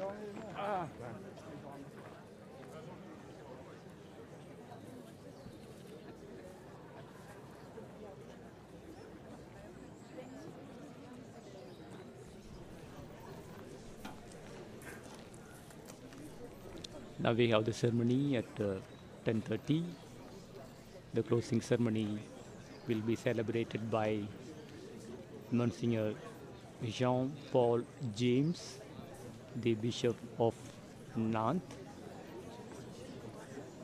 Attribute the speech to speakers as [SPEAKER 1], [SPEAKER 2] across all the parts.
[SPEAKER 1] Now we have the ceremony at 10:30. The closing ceremony will be celebrated by Monsignor Jean-Paul James, the Bishop of Nantes.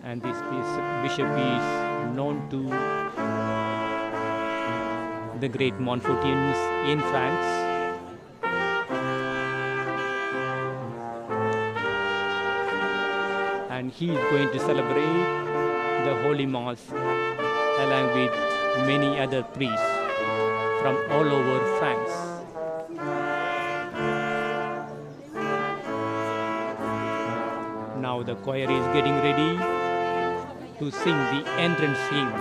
[SPEAKER 1] And this bishop is known to the great Montfortians in France. And he is going to celebrate the Holy Mass along with many other priests from all over France. Now the choir is getting ready to sing the entrance hymn.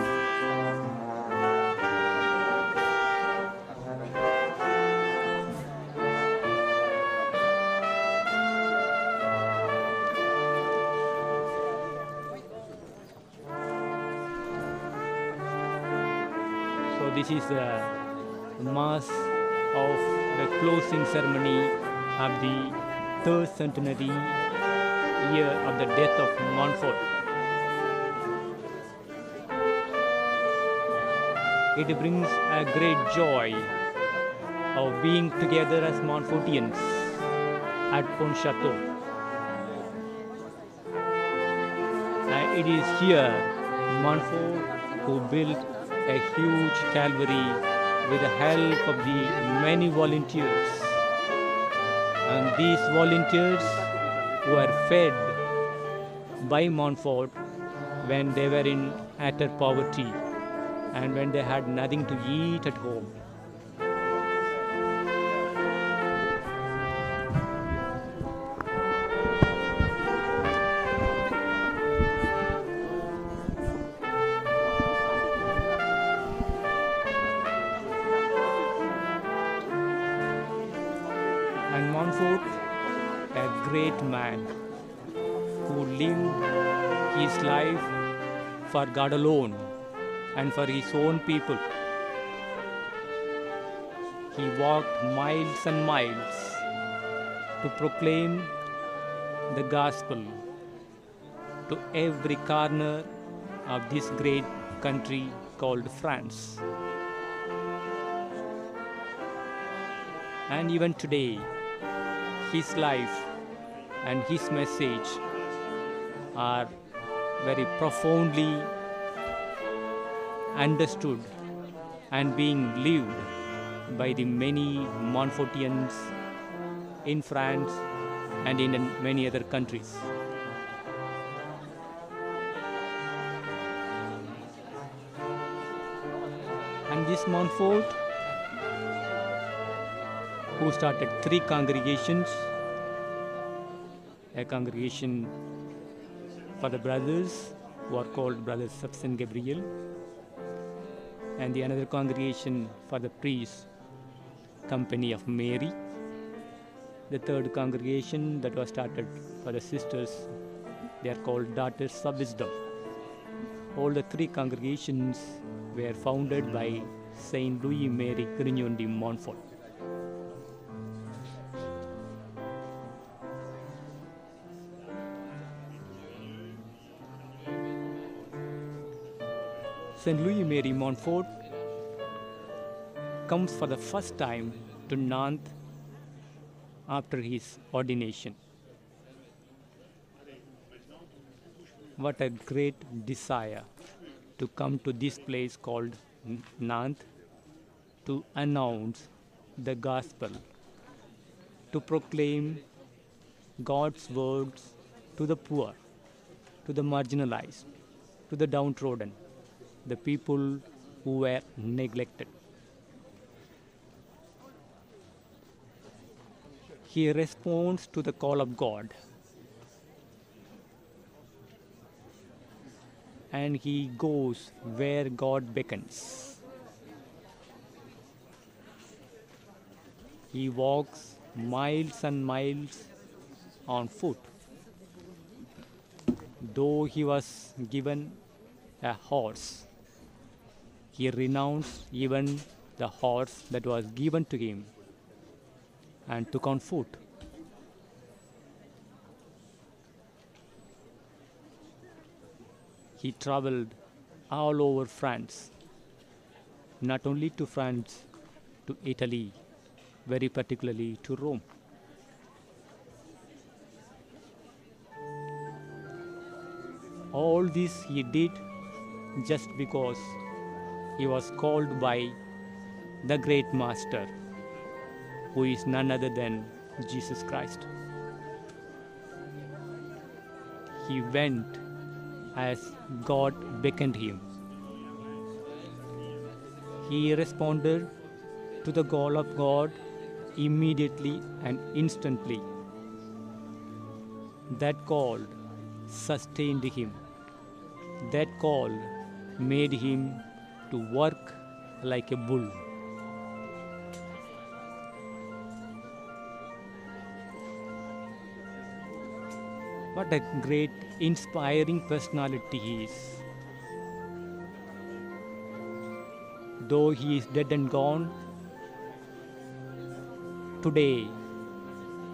[SPEAKER 1] So this is the Mass of the closing ceremony of the third centenary year of the death of Montfort. It brings a great joy of being together as Montfortians at Pontchâteau. And it is here Montfort who built a huge Calvary with the help of the many volunteers. And these volunteers were fed by Montfort when they were in utter poverty and when they had nothing to eat at home. And Montfort, a great man who lived his life for God alone and for his own people. He walked miles and miles to proclaim the gospel to every corner of this great country called France. And even today, his life and his message are very profoundly understood and being lived by the many Montfortians in France and in many other countries. And this Montfort, who started 3 congregations, a congregation for the brothers who are called Brothers of St. Gabriel, and the another congregation for the priests, Company of Mary. The third congregation that was started for the sisters, they are called Daughters of Wisdom. All the 3 congregations were founded by Saint Louis Marie Grignon de Montfort. Saint Louis Marie Montfort comes for the first time to Nantes after his ordination. What a great desire to come to this place called Nantes to announce the gospel, to proclaim God's words to the poor, to the marginalized, to the downtrodden, the people who were neglected. He responds to the call of God, and he goes where God beckons. He walks miles and miles on foot. Though he was given a horse, he renounced even the horse that was given to him and took on foot. He traveled all over France, not only to France, to Italy, very particularly to Rome. All this he did just because he was called by the great Master, who is none other than Jesus Christ. He went as God beckoned him. He responded to the call of God immediately and instantly. That call sustained him. That call made him to work like a bull. What a great, inspiring personality he is. Though he is dead and gone, today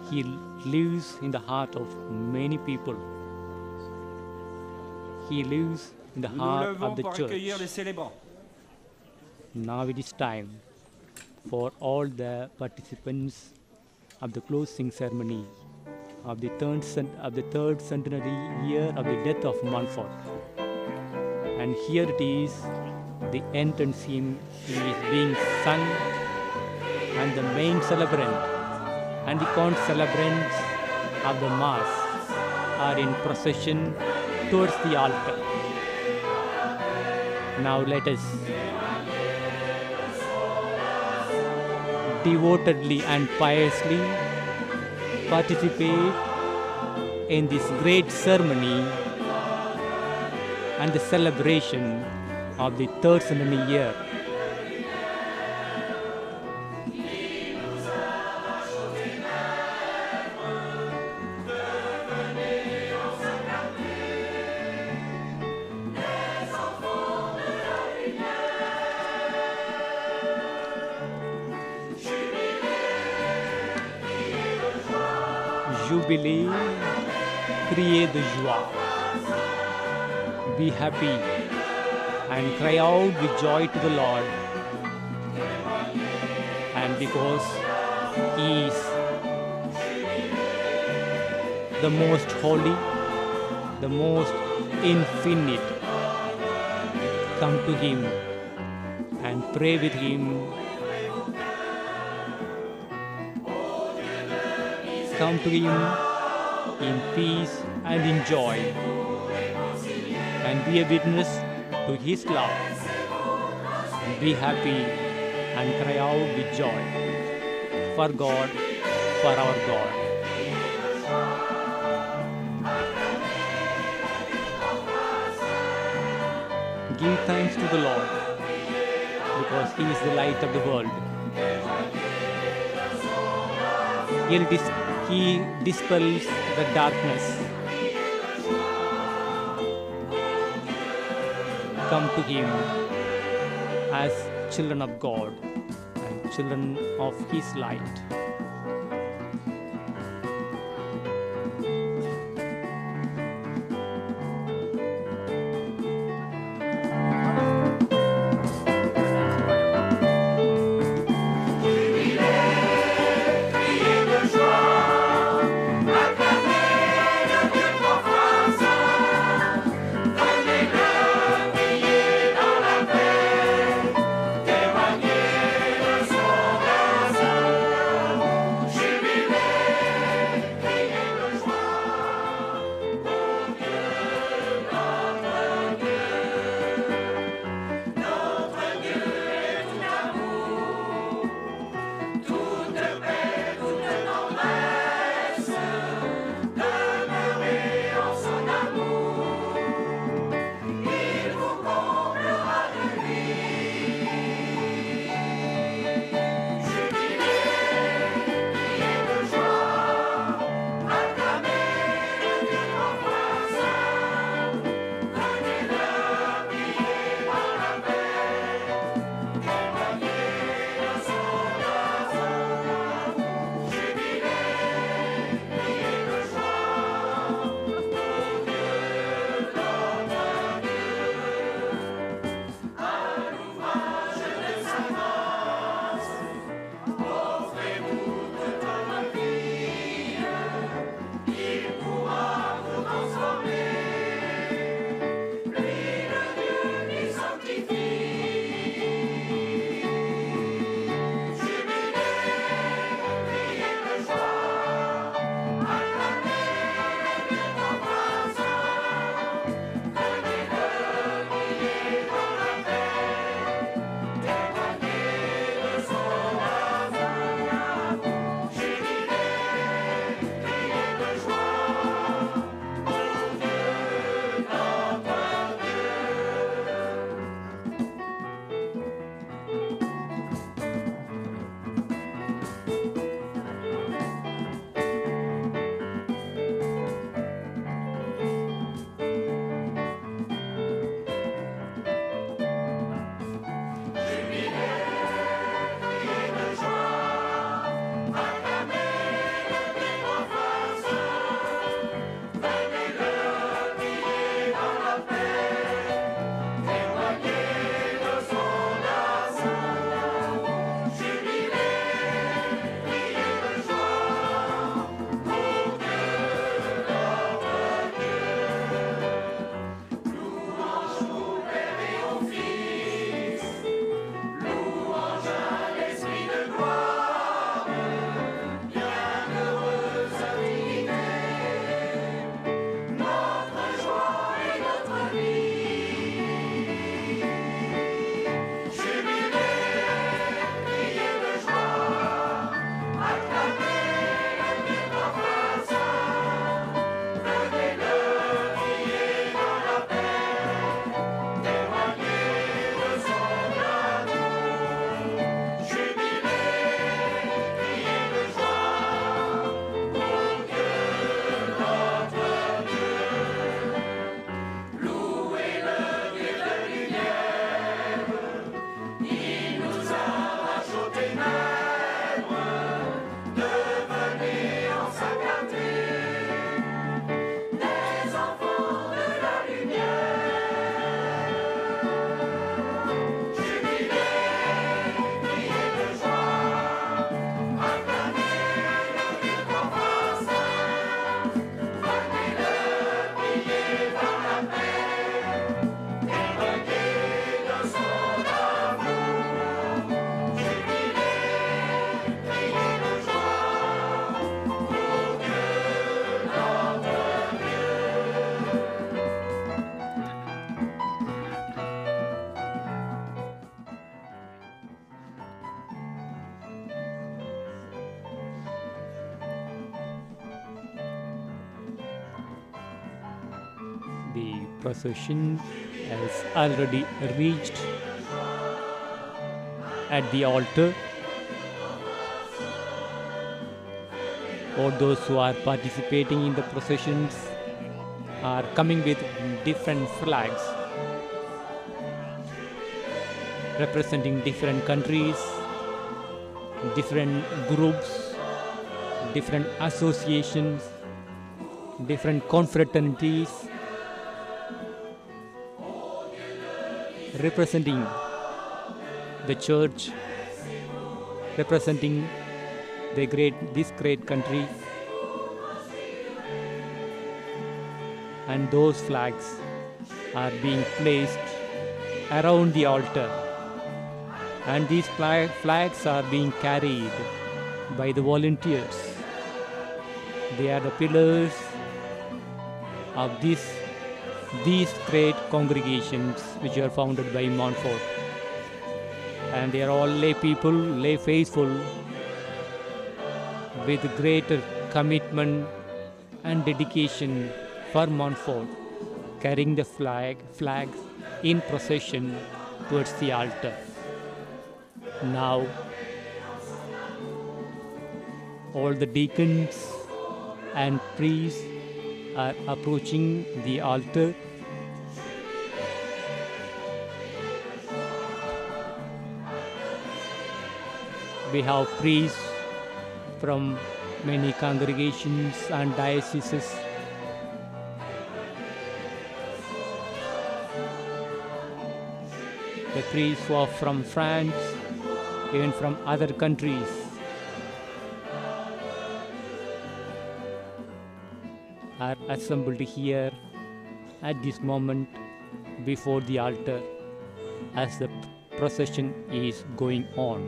[SPEAKER 1] he lives in the heart of many people. He lives in the heart of the church. Now it is time for all the participants of the closing ceremony of the third centenary year of the death of Montfort. And here it is, the entrance hymn is being sung, and the main celebrant and the concelebrants of the Mass are in procession towards the altar. Now let us devotedly and piously participate in this great ceremony and the celebration of the third centenary year. Jubilé, criez de joie. Be happy and cry out with joy to the Lord. And because He is the most holy, the most infinite, come to Him and pray with Him. Come to Him in peace and in joy, and be a witness to His love. Be happy and cry out with joy for God, for our God. Give thanks to the Lord, because He is the light of the world. He dispels the darkness. Come to Him as children of God and children of His light. The procession has already reached at the altar. All those who are participating in the processions are coming with different flags representing different countries, different groups, different associations, different confraternities, representing the church, representing this great country. And those flags are being placed around the altar, and these flags are being carried by the volunteers. They are the pillars of these great congregations which are founded by Montfort, and they are all lay people, lay faithful, with greater commitment and dedication for Montfort, carrying the flags in procession towards the altar. Now, all the deacons and priests are approaching the altar. We have priests from many congregations and dioceses. The priests who are from France, even from other countries. Are assembled here at this moment before the altar as the procession is going on.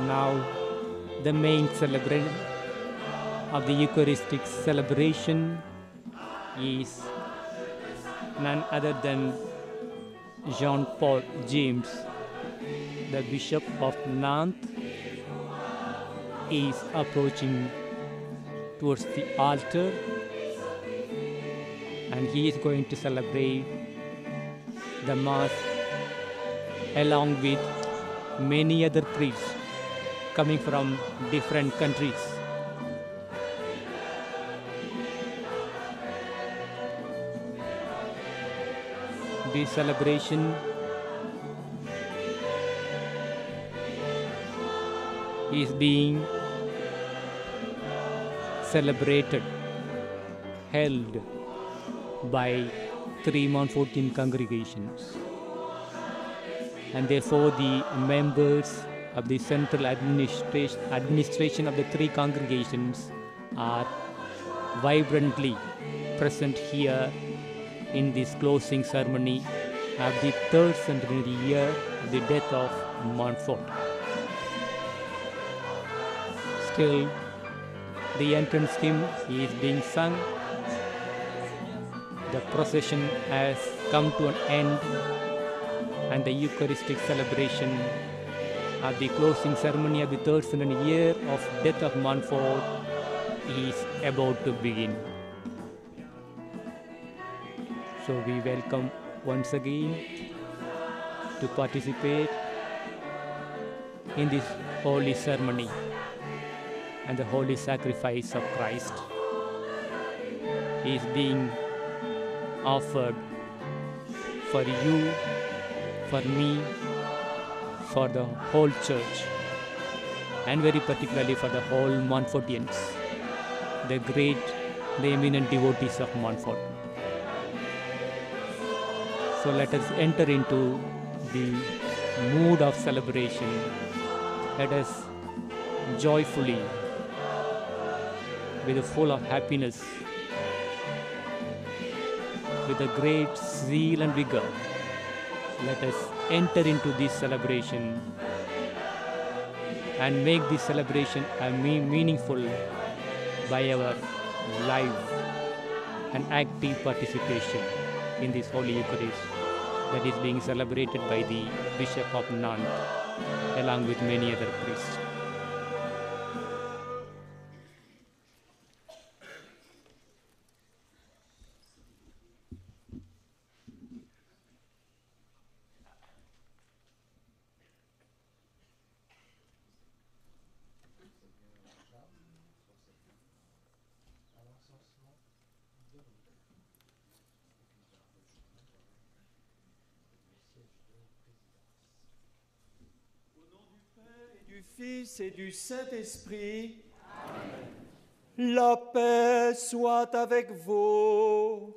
[SPEAKER 1] Now, the main celebration of the Eucharistic celebration is none other than Jean-Paul James, the Bishop of Nantes, is approaching towards the altar, and he is going to celebrate the Mass along with many other priests coming from different countries. This celebration is being celebrated, held by 3 Montfortian congregations, and therefore the members of the central administration of the 3 congregations are vibrantly present here in this closing ceremony of the 3rd centenary year of the death of Montfort. Still, the entrance hymn is being sung. The procession has come to an end, and the Eucharistic celebration of the closing ceremony of the 3rd centenary year of death of Montfort is about to begin. So we welcome once again to participate in this holy ceremony and the holy sacrifice of Christ is being offered for you, for me, for the whole church, and very particularly for the whole Montfortians, the great, the eminent devotees of Montfort. So let us enter into the mood of celebration. Let us joyfully, with full of happiness, with a great zeal and vigor, Let us enter into this celebration and make this celebration meaningful by our live and active participation in this Holy Eucharist that is being celebrated by the Bishop of Nantes along with many other priests.
[SPEAKER 2] Du Fils et du Saint-Esprit. Amen. La paix soit avec vous.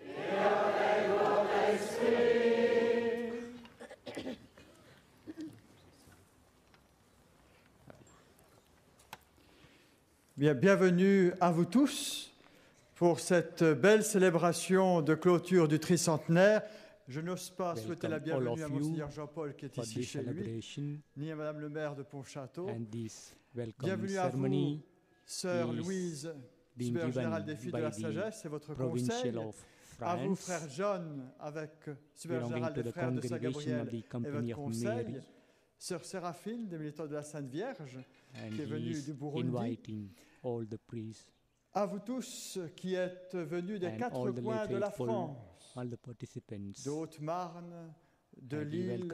[SPEAKER 2] Et avec votre esprit.
[SPEAKER 3] Bien, bienvenue à vous tous pour cette belle célébration de clôture du tricentenaire. Je n'ose pas souhaiter la bienvenue à Monseigneur Jean-Paul qui est ici chez lui, ni à Madame le maire de Pontchâteau. Bienvenue à vous, Sœur Louise, supérieure générale des filles de la sagesse et votre conseil. À vous, Frère John, avec supérieure générale des frères de Saint-Gabriel et votre conseil. Sœur Séraphine, des militants de la Sainte Vierge, qui est venue du Burundi. À vous tous qui êtes venus des quatre coins de la France, de Haute-Marne, de Lille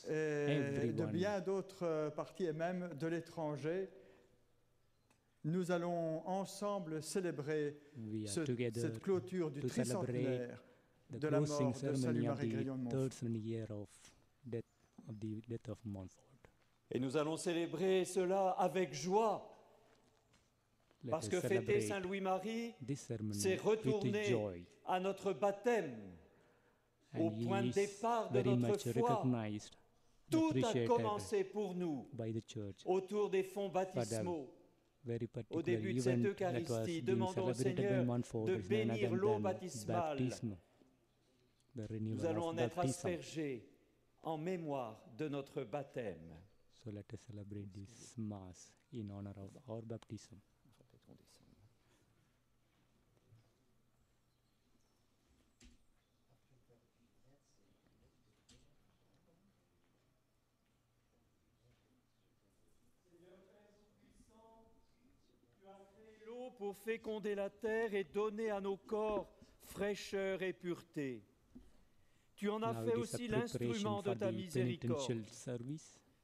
[SPEAKER 3] et de bien d'autres parties et même de l'étranger. Nous allons ensemble célébrer cette clôture du tricentenaire de la mort de Salut-Marie Grillon de Montfort.
[SPEAKER 2] Et nous allons célébrer cela avec joie. Parce que fêter Saint-Louis-Marie, c'est retourner à notre baptême, au point de départ de notre foi. Tout a commencé pour nous autour des fonts baptismaux. Au début de cette Eucharistie, demandons au Seigneur de bénir l'eau baptismale. Nous allons en être aspergés en mémoire de notre baptême.
[SPEAKER 1] So let us celebrate this Mass in honor of our baptism.
[SPEAKER 2] L'eau pour féconder la terre et donner à nos corps fraîcheur et pureté. Tu en as fait aussi l'instrument de ta miséricorde.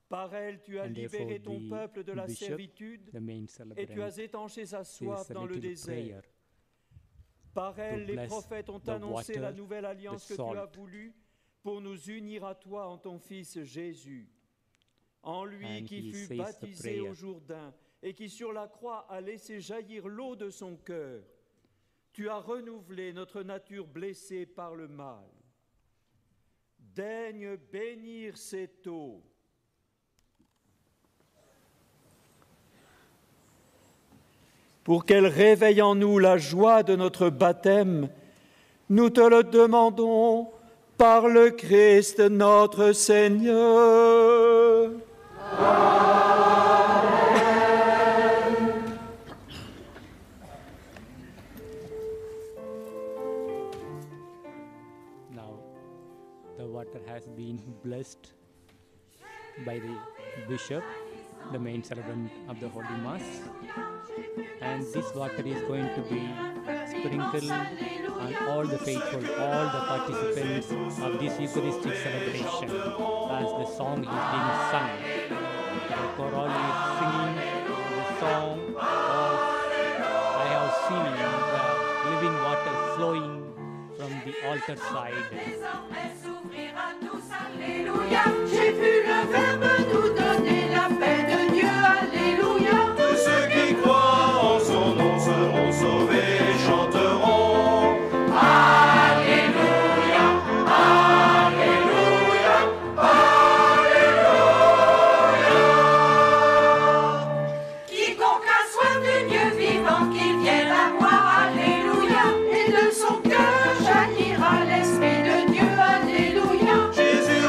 [SPEAKER 2] Par elle, tu as libéré ton peuple de la servitude et tu as étanché sa soif dans le désert. Par elle, les prophètes ont annoncé la nouvelle alliance que tu as voulu pour nous unir à toi en ton Fils Jésus. En lui qui fut baptisé au Jourdain et qui sur la croix a laissé jaillir l'eau de son cœur, tu as renouvelé notre nature blessée par le mal. Daigne bénir cette eau. Pour qu'elle réveille en nous la joie de notre baptême, nous te le demandons par le Christ notre Seigneur.
[SPEAKER 1] Now, the water has been blessed by the bishop, the main celebrant of the Holy Mass. And this water is going to be sprinkled on all the faithful, all the participants of this Eucharistic celebration as the song is being sung. The choral is singing the song of I have seen the living water flowing from the altar side.
[SPEAKER 4] Alléluia, j'ai vu le Verbe nous donner la paix de Dieu. Alléluia.
[SPEAKER 5] Tous ceux qui croient en son nom seront sauvés, chanteront.
[SPEAKER 4] Alléluia, Alléluia, Alléluia. Quiconque a soif de Dieu vivant, qu'il vienne à moi. Alléluia. Et de son cœur jaillira l'Esprit de Dieu. Alléluia.
[SPEAKER 5] Jésus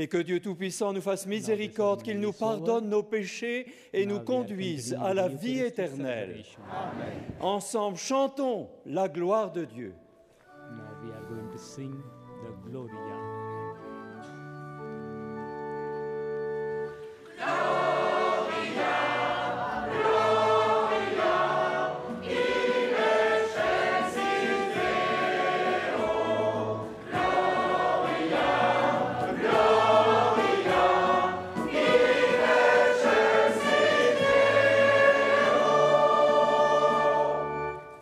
[SPEAKER 2] Et que Dieu Tout-Puissant nous fasse miséricorde, qu'il nous pardonne nos péchés et nous conduise à la vie éternelle.
[SPEAKER 1] Amen.
[SPEAKER 2] Ensemble, chantons la gloire de Dieu.
[SPEAKER 1] Now we are going to sing the Gloria.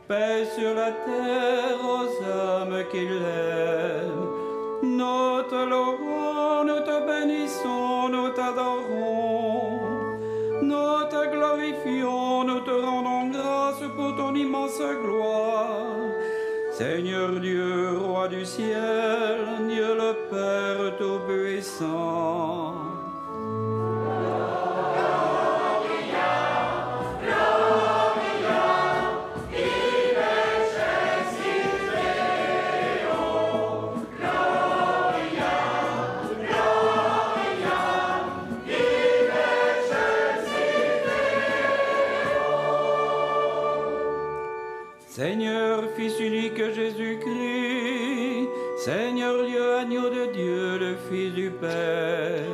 [SPEAKER 6] Paix sur la terre aux âmes qui l'aiment. Nous te louons, nous te bénissons, nous t'adorons. Nous te glorifions, nous te rendons grâce pour ton immense gloire. Seigneur Dieu, roi du ciel, Dieu le Père Tout-Puissant. Seigneur, Fils unique Jésus-Christ, Seigneur Dieu, agneau de Dieu, le Fils du Père,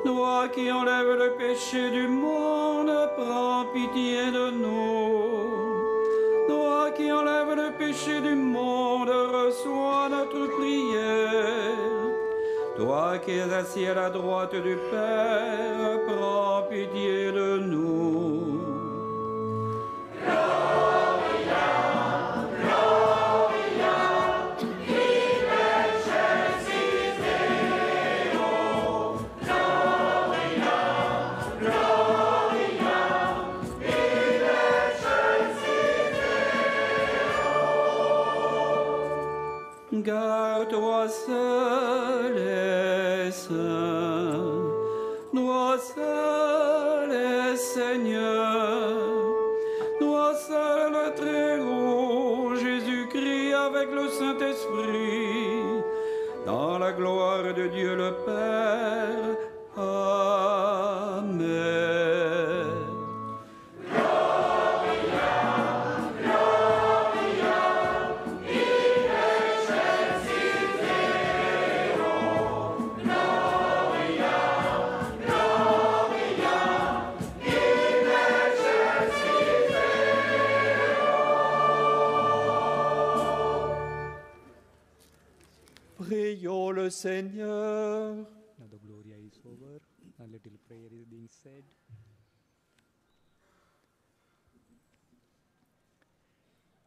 [SPEAKER 6] toi qui enlèves le péché du monde, prends pitié de nous. Toi qui enlèves le péché du monde, reçois notre prière. Toi qui es assis à la droite du Père, prends pitié de nous. Garde-toi seul et saint, toi seul est Seigneur, toi seul le Très-Haut, Jésus-Christ avec le Saint-Esprit, dans la gloire de Dieu le Père. Amen.
[SPEAKER 2] Prions le Seigneur.
[SPEAKER 1] Now the Gloria is over. A little prayer is being said.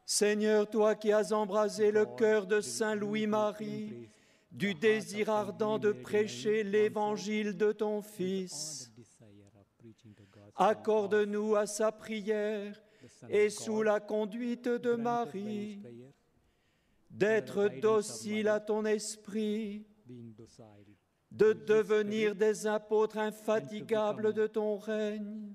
[SPEAKER 2] Seigneur, toi qui as embrasé le cœur de Saint Louis-Marie, du désir ardent de prêcher l'évangile de ton Fils, accorde-nous à sa prière et sous la conduite de Marie, d'être docile à ton esprit, de devenir des apôtres infatigables de ton règne,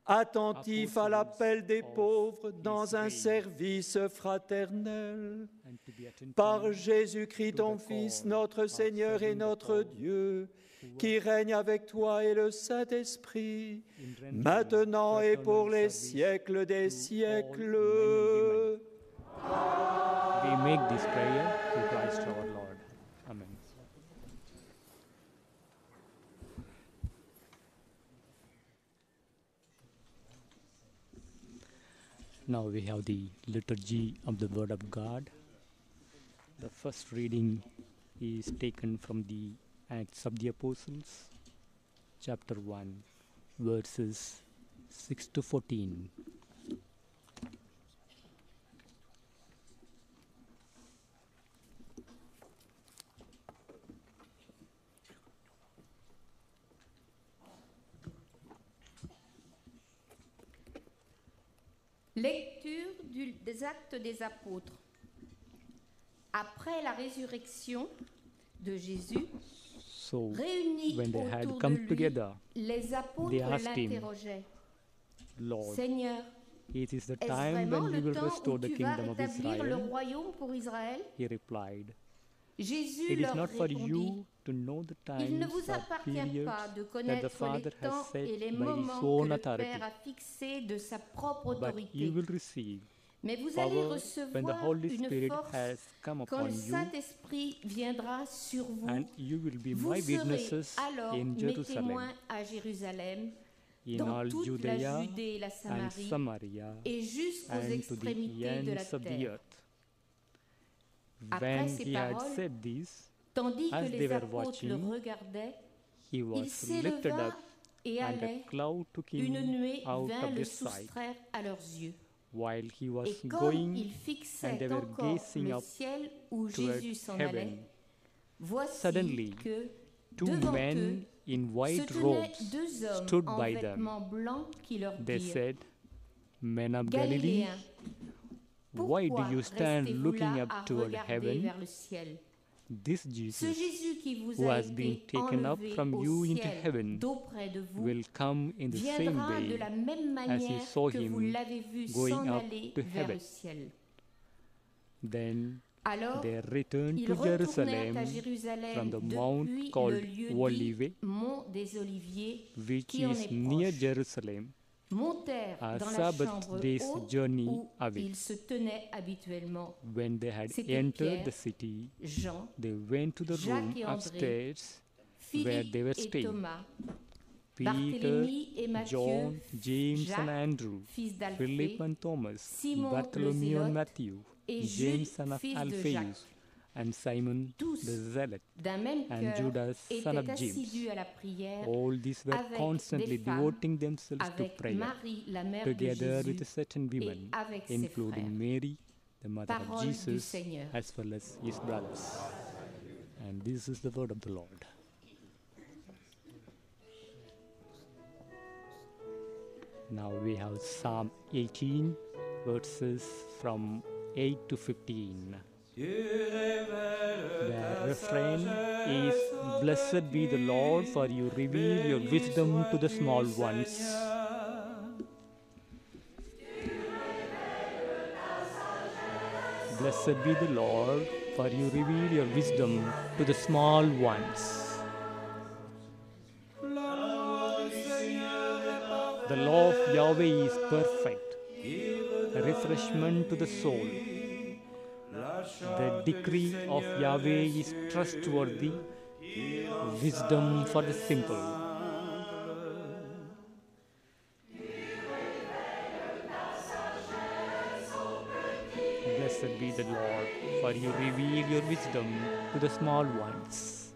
[SPEAKER 2] attentifs à l'appel des pauvres dans un service fraternel. Par Jésus-Christ, ton Fils, notre Seigneur et notre Dieu, qui règne avec toi et le Saint-Esprit, maintenant et pour les siècles des siècles.
[SPEAKER 1] We make this prayer through Christ our Lord. Amen. Now we have the liturgy of the Word of God. The first reading is taken from the Acts of the Apostles, chapter 1, verses 6 to 14.
[SPEAKER 7] Lecture des Actes des Apôtres. Après la résurrection de Jésus, réunis autour de lui, les apôtres l'interrogeaient. Seigneur, est-ce vraiment le temps où tu vas rétablir le royaume pour Israël?
[SPEAKER 1] He replied,
[SPEAKER 7] Jésus
[SPEAKER 1] It is
[SPEAKER 7] leur
[SPEAKER 1] not for you
[SPEAKER 7] répondit, Il ne vous appartient pas de connaître les temps et les moments que le Père a fixés de sa propre autorité. Mais vous allez recevoir une force quand le Saint-Esprit viendra sur vous. Vous serez alors mes témoins à Jérusalem, dans toute la Judée et la Samarie, et jusqu'aux extrémités de la terre. Après ces paroles, tandis que les apôtres le regardaient, il s'éleva et allait, une nuée vint le soustraire à leurs yeux. Et comme ils fixaient encore le ciel où Jésus s'en allait, voici que devant eux se tenaient deux hommes en vêtements blancs qui leur dirent: Galiléens, pourquoi restez-vous là à regarder vers le ciel? Ce Jésus qui vous a été enlevé au ciel d'auprès de vous viendra de la même manière que vous l'avez vu s'en aller vers le ciel. Alors, ils retournèrent à Jérusalem depuis le lieu dit Mont des Oliviers, qui en est proche, montèrent dans la chambre haute où ils se tenaient habituellement. C'était Pierre, Jean, Jacques et André, Philippe et Thomas, Barthélemy et Matthieu, Jacques, fils d'Alphée, Simon le Zélote et Jude, fils de Jacques. Tous, d'un même cœur, étaient assidus à la prière avec des femmes, avec Marie, la mère de Jésus, et avec ses frères. Parole du Seigneur.
[SPEAKER 1] And this is the word of the Lord. Now we have Psalm 18, verses from 8 to 15. The refrain is, Blessed be the Lord, for you reveal your wisdom to the small ones. Blessed be the Lord, for you reveal your wisdom to the small ones. The law of Yahweh is perfect, a refreshment to the soul. The decree of Yahweh is trustworthy, wisdom for the simple. Blessed be the Lord, for you reveal your wisdom to the small ones.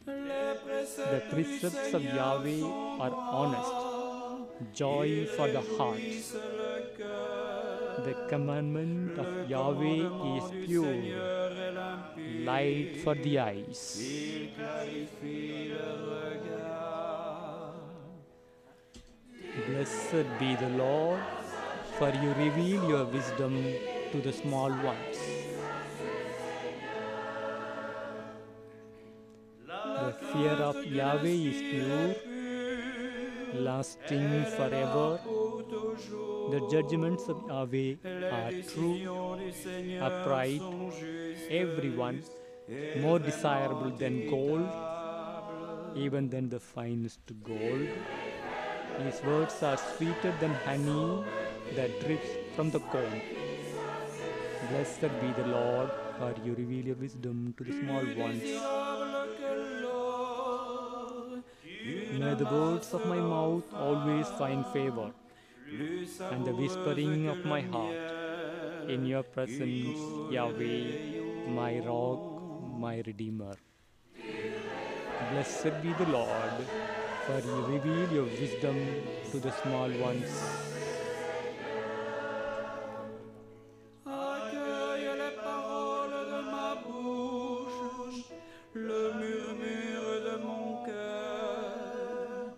[SPEAKER 1] The precepts of Yahweh are honest, joy for the heart. The commandment of Yahweh is pure, light for the eyes. Blessed be the Lord, for you reveal your wisdom to the small ones. The fear of Yahweh is pure, lasting forever. The judgments of Yahweh are true, upright, everyone more desirable than gold, even than the finest gold. His words are sweeter than honey that drips from the comb. Blessed be the Lord, for you reveal your wisdom to the small ones. May the words of my mouth always find favor, and the whispering of my heart in your presence, Yahweh, my rock, my redeemer. Blessed be the Lord, for you reveal your wisdom to the small ones.
[SPEAKER 6] Accueille les paroles de ma bouche, le murmure de mon cœur,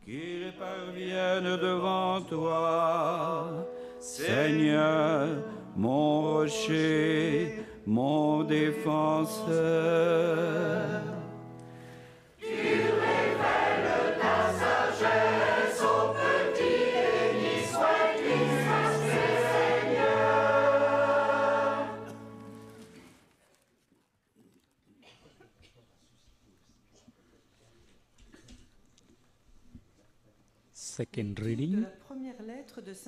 [SPEAKER 6] qu'il parvienne devant toi, Seigneur, mon rocher, mon défenseur.
[SPEAKER 1] second reading,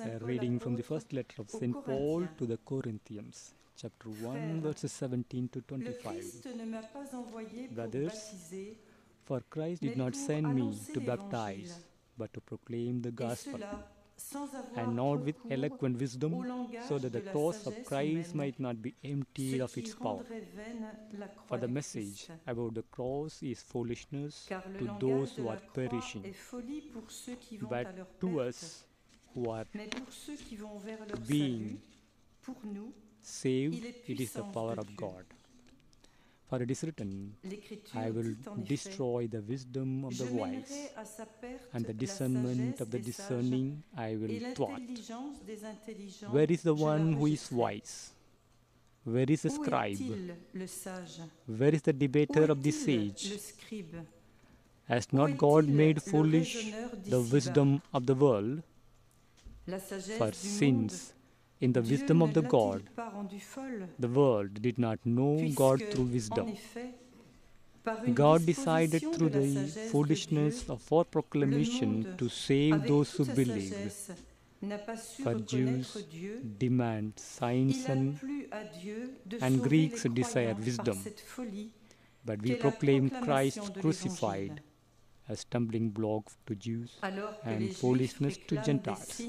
[SPEAKER 1] a reading from the first letter of St. Paul to the Corinthians, chapter 1, verses 17 to 25. Brothers, for Christ did not send me to baptize, but to proclaim the gospel, and not with eloquent wisdom, so that the cross of Christ might not be emptied of its power. For the message about the cross is foolishness to those who are perishing, but to us who are being saved, it is the power of God. For it is written, I will destroy the wisdom of the wise, and the discernment of the discerning I will thwart. Where is the one who is wise? Where is the scribe? Where is the debater of this age? Has not God made foolish the wisdom of the world? For since in the wisdom of the God, the world did not know God through wisdom, God decided through the foolishness of our proclamation to save those who believe. For Jews demand signs and Greeks desire wisdom, but we proclaim Christ crucified, a stumbling block to Jews and foolishness to Gentiles.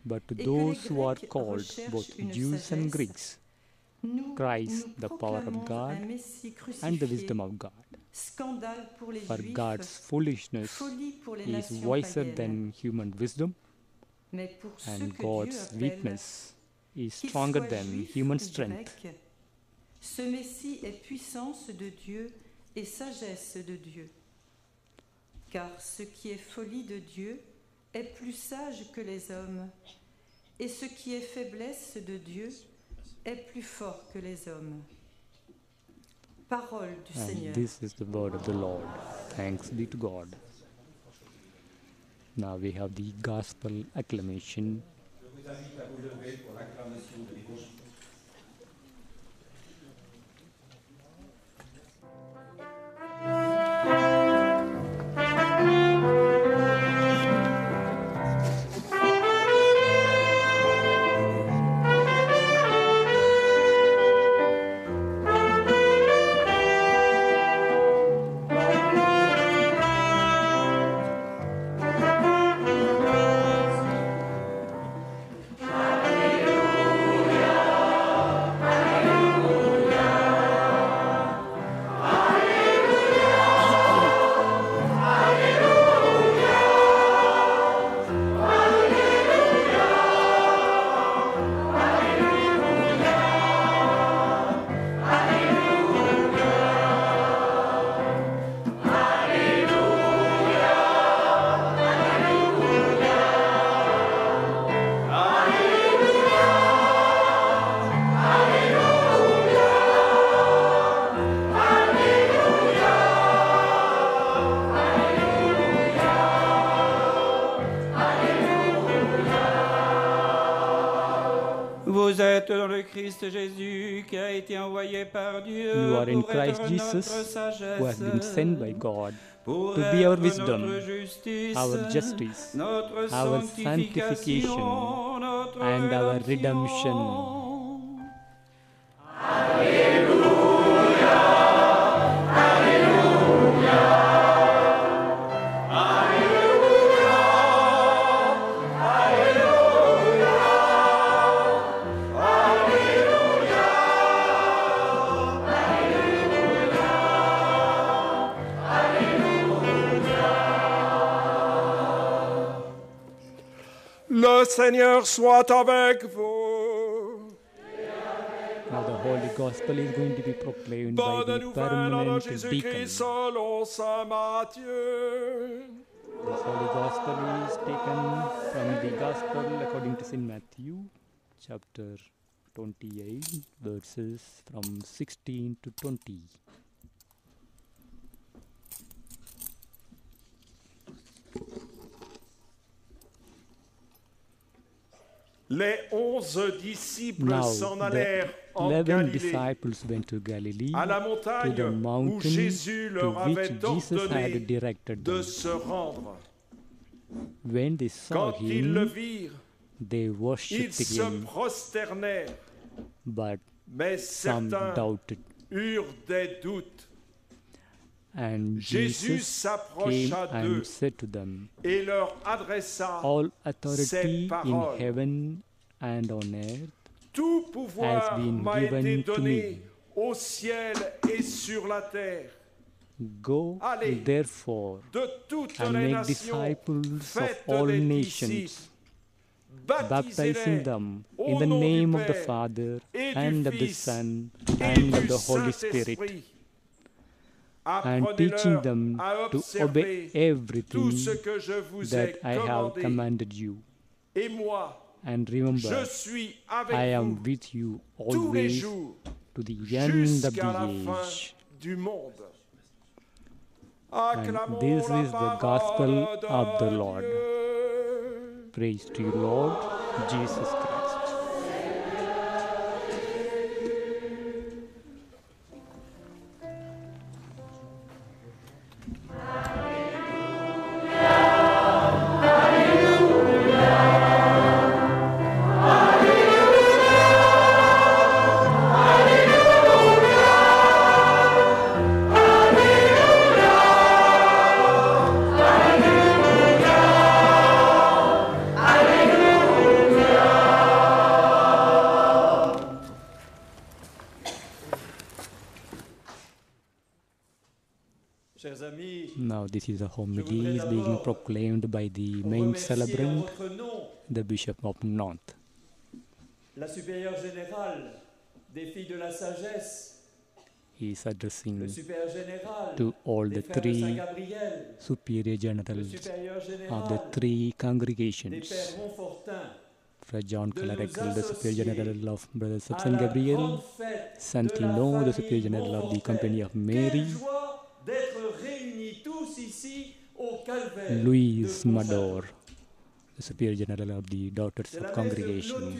[SPEAKER 1] But to those who are called, both Jews and Greeks, Christ, the power of God and the wisdom of God. For God's foolishness is wiser than human wisdom, and God's weakness is stronger than human strength.
[SPEAKER 8] Ce Messie est puissance de Dieu et sagesse de Dieu. Car ce qui est folie de Dieu est plus sage que les hommes, et ce qui est faiblesse de Dieu est plus fort que les hommes. Parole du Seigneur.
[SPEAKER 1] This is the word of the Lord. Thanks be to God. Now we have the gospel acclamation. Je vous invite à vous lever pour l'acclamation de l'Évangile.
[SPEAKER 6] Vous êtes dans le Christ Jésus qui a été envoyé par Dieu.
[SPEAKER 1] You are in Christ Jesus, who has been sent by God to be our wisdom, our justice, our sanctification, and our redemption.
[SPEAKER 5] Le Seigneur soit avec vous.
[SPEAKER 1] Now the Holy Gospel is going to be proclaimed by the permanent deacon.
[SPEAKER 5] Selon Saint Matthieu.
[SPEAKER 1] This Holy Gospel is taken from the Gospel according to St. Matthew, chapter 28, verses from 16 to 20.
[SPEAKER 5] Les 11 disciples s'en allèrent en
[SPEAKER 1] 11
[SPEAKER 5] Galilée,
[SPEAKER 1] disciples went to Galilee,
[SPEAKER 5] à la
[SPEAKER 1] to
[SPEAKER 5] montagne
[SPEAKER 1] the mountain
[SPEAKER 5] où Jésus
[SPEAKER 1] to
[SPEAKER 5] leur avait
[SPEAKER 1] which Jesus had
[SPEAKER 5] ordonné
[SPEAKER 1] directed
[SPEAKER 5] de
[SPEAKER 1] them.
[SPEAKER 5] se rendre.
[SPEAKER 1] When they saw
[SPEAKER 5] Quand ils le
[SPEAKER 1] him,
[SPEAKER 5] virent,
[SPEAKER 1] they
[SPEAKER 5] ils
[SPEAKER 1] worshipped
[SPEAKER 5] se
[SPEAKER 1] him,
[SPEAKER 5] prosternèrent,
[SPEAKER 1] but
[SPEAKER 5] mais
[SPEAKER 1] some
[SPEAKER 5] certains
[SPEAKER 1] doubted.
[SPEAKER 5] eurent des doutes.
[SPEAKER 1] And
[SPEAKER 5] Jésus
[SPEAKER 1] Jesus came
[SPEAKER 5] s'approcha d'eux
[SPEAKER 1] and said to them,
[SPEAKER 5] et leur adressa
[SPEAKER 1] all
[SPEAKER 5] ces
[SPEAKER 1] authority in
[SPEAKER 5] paroles.
[SPEAKER 1] heaven and on earth
[SPEAKER 5] Tout pouvoir
[SPEAKER 1] has been
[SPEAKER 5] m'a été
[SPEAKER 1] given to
[SPEAKER 5] donné
[SPEAKER 1] me.
[SPEAKER 5] au ciel et sur la terre.
[SPEAKER 1] Go
[SPEAKER 5] Allez,
[SPEAKER 1] therefore
[SPEAKER 5] De toutes
[SPEAKER 1] and
[SPEAKER 5] les
[SPEAKER 1] make
[SPEAKER 5] nations,
[SPEAKER 1] disciples of
[SPEAKER 5] faites
[SPEAKER 1] all
[SPEAKER 5] des
[SPEAKER 1] nations,
[SPEAKER 5] disciples,
[SPEAKER 1] baptizing
[SPEAKER 5] baptisez-les
[SPEAKER 1] them
[SPEAKER 5] au
[SPEAKER 1] in the
[SPEAKER 5] nom du
[SPEAKER 1] name of the
[SPEAKER 5] Père
[SPEAKER 1] Father
[SPEAKER 5] et du
[SPEAKER 1] and of the
[SPEAKER 5] Fils
[SPEAKER 1] Son
[SPEAKER 5] et
[SPEAKER 1] and of
[SPEAKER 5] du
[SPEAKER 1] the Holy Spirit,
[SPEAKER 5] Saint-Esprit,
[SPEAKER 1] and teaching
[SPEAKER 5] apprenez-leur
[SPEAKER 1] them
[SPEAKER 5] à
[SPEAKER 1] to obey
[SPEAKER 5] observer
[SPEAKER 1] everything
[SPEAKER 5] tout ce que je vous ai
[SPEAKER 1] that I have
[SPEAKER 5] commandé.
[SPEAKER 1] commanded you.
[SPEAKER 5] Et moi,
[SPEAKER 1] And remember,
[SPEAKER 5] je suis avec
[SPEAKER 1] I am
[SPEAKER 5] vous
[SPEAKER 1] with you
[SPEAKER 5] tous les
[SPEAKER 1] always
[SPEAKER 5] jours
[SPEAKER 1] to the end of
[SPEAKER 5] jusqu'à la
[SPEAKER 1] the
[SPEAKER 5] fin
[SPEAKER 1] age.
[SPEAKER 5] du monde.
[SPEAKER 1] And
[SPEAKER 5] Acclamons
[SPEAKER 1] this
[SPEAKER 5] la
[SPEAKER 1] is the gospel
[SPEAKER 5] parole
[SPEAKER 1] of the
[SPEAKER 5] de
[SPEAKER 1] Lord.
[SPEAKER 5] Dieu.
[SPEAKER 1] Praise to you, Lord Jesus Christ. Now this is a homily being proclaimed by the main celebrant, the Bishop of Nantes.
[SPEAKER 2] La supérieure générale des filles de la sagesse,
[SPEAKER 1] He is addressing
[SPEAKER 2] le supérieur général
[SPEAKER 1] to all
[SPEAKER 2] des
[SPEAKER 1] the
[SPEAKER 2] frères de
[SPEAKER 1] three
[SPEAKER 2] Saint-Gabriel,
[SPEAKER 1] superior
[SPEAKER 2] le
[SPEAKER 1] generals
[SPEAKER 2] supérieur
[SPEAKER 1] of the
[SPEAKER 2] général
[SPEAKER 1] three
[SPEAKER 2] des
[SPEAKER 1] congregations.
[SPEAKER 2] pères Montfortin,
[SPEAKER 1] Father John
[SPEAKER 2] de nous
[SPEAKER 1] Calaracal, the superior
[SPEAKER 2] associer
[SPEAKER 1] general of Brothers of
[SPEAKER 2] à
[SPEAKER 1] Saint
[SPEAKER 2] la
[SPEAKER 1] Gabriel,
[SPEAKER 2] grande fête de
[SPEAKER 1] Santino,
[SPEAKER 2] la
[SPEAKER 1] the superior
[SPEAKER 2] famille
[SPEAKER 1] general of the
[SPEAKER 2] Montfortin.
[SPEAKER 1] Company of
[SPEAKER 2] Quelle
[SPEAKER 1] Mary,
[SPEAKER 2] joie d'être réunis tous ici au calvaire
[SPEAKER 1] Louise
[SPEAKER 2] de
[SPEAKER 1] Mador,
[SPEAKER 2] Pontchartrain.
[SPEAKER 1] the superior general of the Daughters
[SPEAKER 2] C'est
[SPEAKER 1] of
[SPEAKER 2] la messe de
[SPEAKER 1] Congregation.
[SPEAKER 2] clôture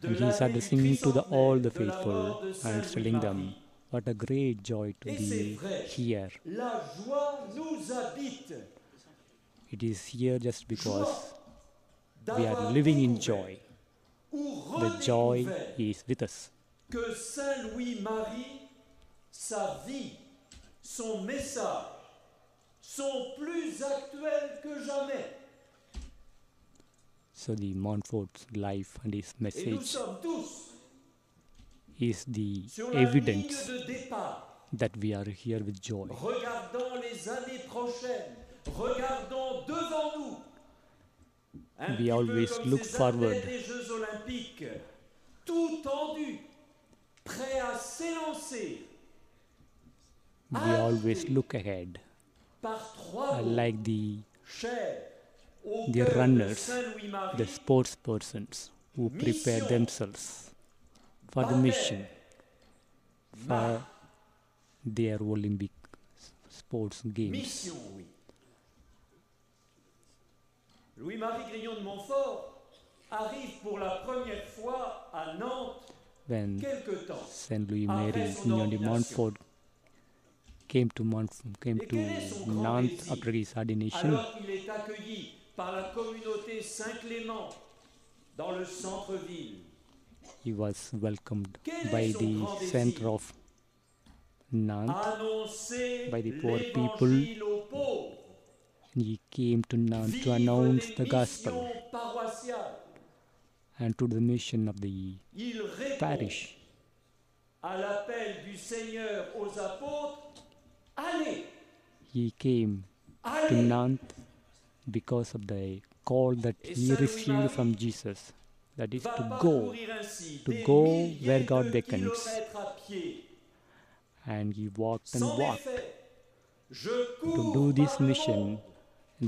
[SPEAKER 2] de
[SPEAKER 1] And he is
[SPEAKER 2] l'année
[SPEAKER 1] addressing
[SPEAKER 2] du
[SPEAKER 1] to all the
[SPEAKER 2] tricentenaire de la
[SPEAKER 1] faithful
[SPEAKER 2] mort de
[SPEAKER 1] and
[SPEAKER 2] Saint
[SPEAKER 1] telling them,
[SPEAKER 2] Louis-Marie.
[SPEAKER 1] what a great joy to
[SPEAKER 2] Et c'est
[SPEAKER 1] be
[SPEAKER 2] vrai,
[SPEAKER 1] here.
[SPEAKER 2] la joie nous habite.
[SPEAKER 1] It is here just because
[SPEAKER 2] Joie
[SPEAKER 1] we are
[SPEAKER 2] d'avoir
[SPEAKER 1] living in
[SPEAKER 2] découvert
[SPEAKER 1] joy.
[SPEAKER 2] ou
[SPEAKER 1] The joy
[SPEAKER 2] redécouvert
[SPEAKER 1] is with us.
[SPEAKER 2] que Saint Louis-Marie, sa vie, son message sont plus actuels que jamais.
[SPEAKER 1] So the Montfort's life and his
[SPEAKER 2] Et nous
[SPEAKER 1] message
[SPEAKER 2] sommes tous
[SPEAKER 1] is the
[SPEAKER 2] sur la ligne
[SPEAKER 1] evidence
[SPEAKER 2] de départ.
[SPEAKER 1] that we are here with joy.
[SPEAKER 2] Regardons les années prochaines. Regardons devant nous. Un
[SPEAKER 1] We
[SPEAKER 2] petit peu
[SPEAKER 1] always
[SPEAKER 2] comme
[SPEAKER 1] look
[SPEAKER 2] ces
[SPEAKER 1] forward.
[SPEAKER 2] athlètes des Jeux Olympiques, tout tendus, prêts à s'élancer.
[SPEAKER 1] We always look ahead,
[SPEAKER 2] Par trois mots,
[SPEAKER 1] like the
[SPEAKER 2] chers au
[SPEAKER 1] the
[SPEAKER 2] cœur de
[SPEAKER 1] runners,
[SPEAKER 2] Saint Louis-Marie,
[SPEAKER 1] the sports persons who prepare
[SPEAKER 2] Mission.
[SPEAKER 1] themselves for the
[SPEAKER 2] Baptême.
[SPEAKER 1] mission, for their Olympic sports games.
[SPEAKER 2] Mission, oui. Louis-Marie Grignon de Montfort arrive pour la première fois à Nantes
[SPEAKER 1] When
[SPEAKER 2] quelque temps
[SPEAKER 1] Saint Louis
[SPEAKER 2] après
[SPEAKER 1] Mary
[SPEAKER 2] son
[SPEAKER 1] Grignon de
[SPEAKER 2] ordination.
[SPEAKER 1] Montfort came to
[SPEAKER 2] Et quel est son grand
[SPEAKER 1] Nantes
[SPEAKER 2] plaisir,
[SPEAKER 1] after his ordination,
[SPEAKER 2] alors qu'il est accueilli par la communauté Saint-Clément dans le centre-ville.
[SPEAKER 1] he was welcomed
[SPEAKER 2] Quel
[SPEAKER 1] by
[SPEAKER 2] est son
[SPEAKER 1] the
[SPEAKER 2] grand
[SPEAKER 1] center
[SPEAKER 2] désir?
[SPEAKER 1] of Nantes.
[SPEAKER 2] Annoncer
[SPEAKER 1] by the poor
[SPEAKER 2] l'évangile aux pauvres.
[SPEAKER 1] He came to Nantes to
[SPEAKER 2] Vivre
[SPEAKER 1] announce
[SPEAKER 2] des
[SPEAKER 1] the gospel
[SPEAKER 2] missions paroissiales.
[SPEAKER 1] and to the mission of the
[SPEAKER 2] Il répond
[SPEAKER 1] parish.
[SPEAKER 2] à l'appel du Seigneur aux apôtres. Allez,
[SPEAKER 1] He came to
[SPEAKER 2] allez.
[SPEAKER 1] Nantes because of the call that
[SPEAKER 2] Et
[SPEAKER 1] he
[SPEAKER 2] Saint
[SPEAKER 1] received
[SPEAKER 2] Louis-Marie
[SPEAKER 1] from Jesus, that is
[SPEAKER 2] Va
[SPEAKER 1] to go,
[SPEAKER 2] parcourir ainsi
[SPEAKER 1] to
[SPEAKER 2] des
[SPEAKER 1] go
[SPEAKER 2] milliers
[SPEAKER 1] where God
[SPEAKER 2] de
[SPEAKER 1] beckons.
[SPEAKER 2] kilomètres à pied.
[SPEAKER 1] and he walked and
[SPEAKER 2] Sans
[SPEAKER 1] walked
[SPEAKER 2] défaite, je
[SPEAKER 1] to
[SPEAKER 2] cours
[SPEAKER 1] do this
[SPEAKER 2] par le
[SPEAKER 1] mission
[SPEAKER 2] monde.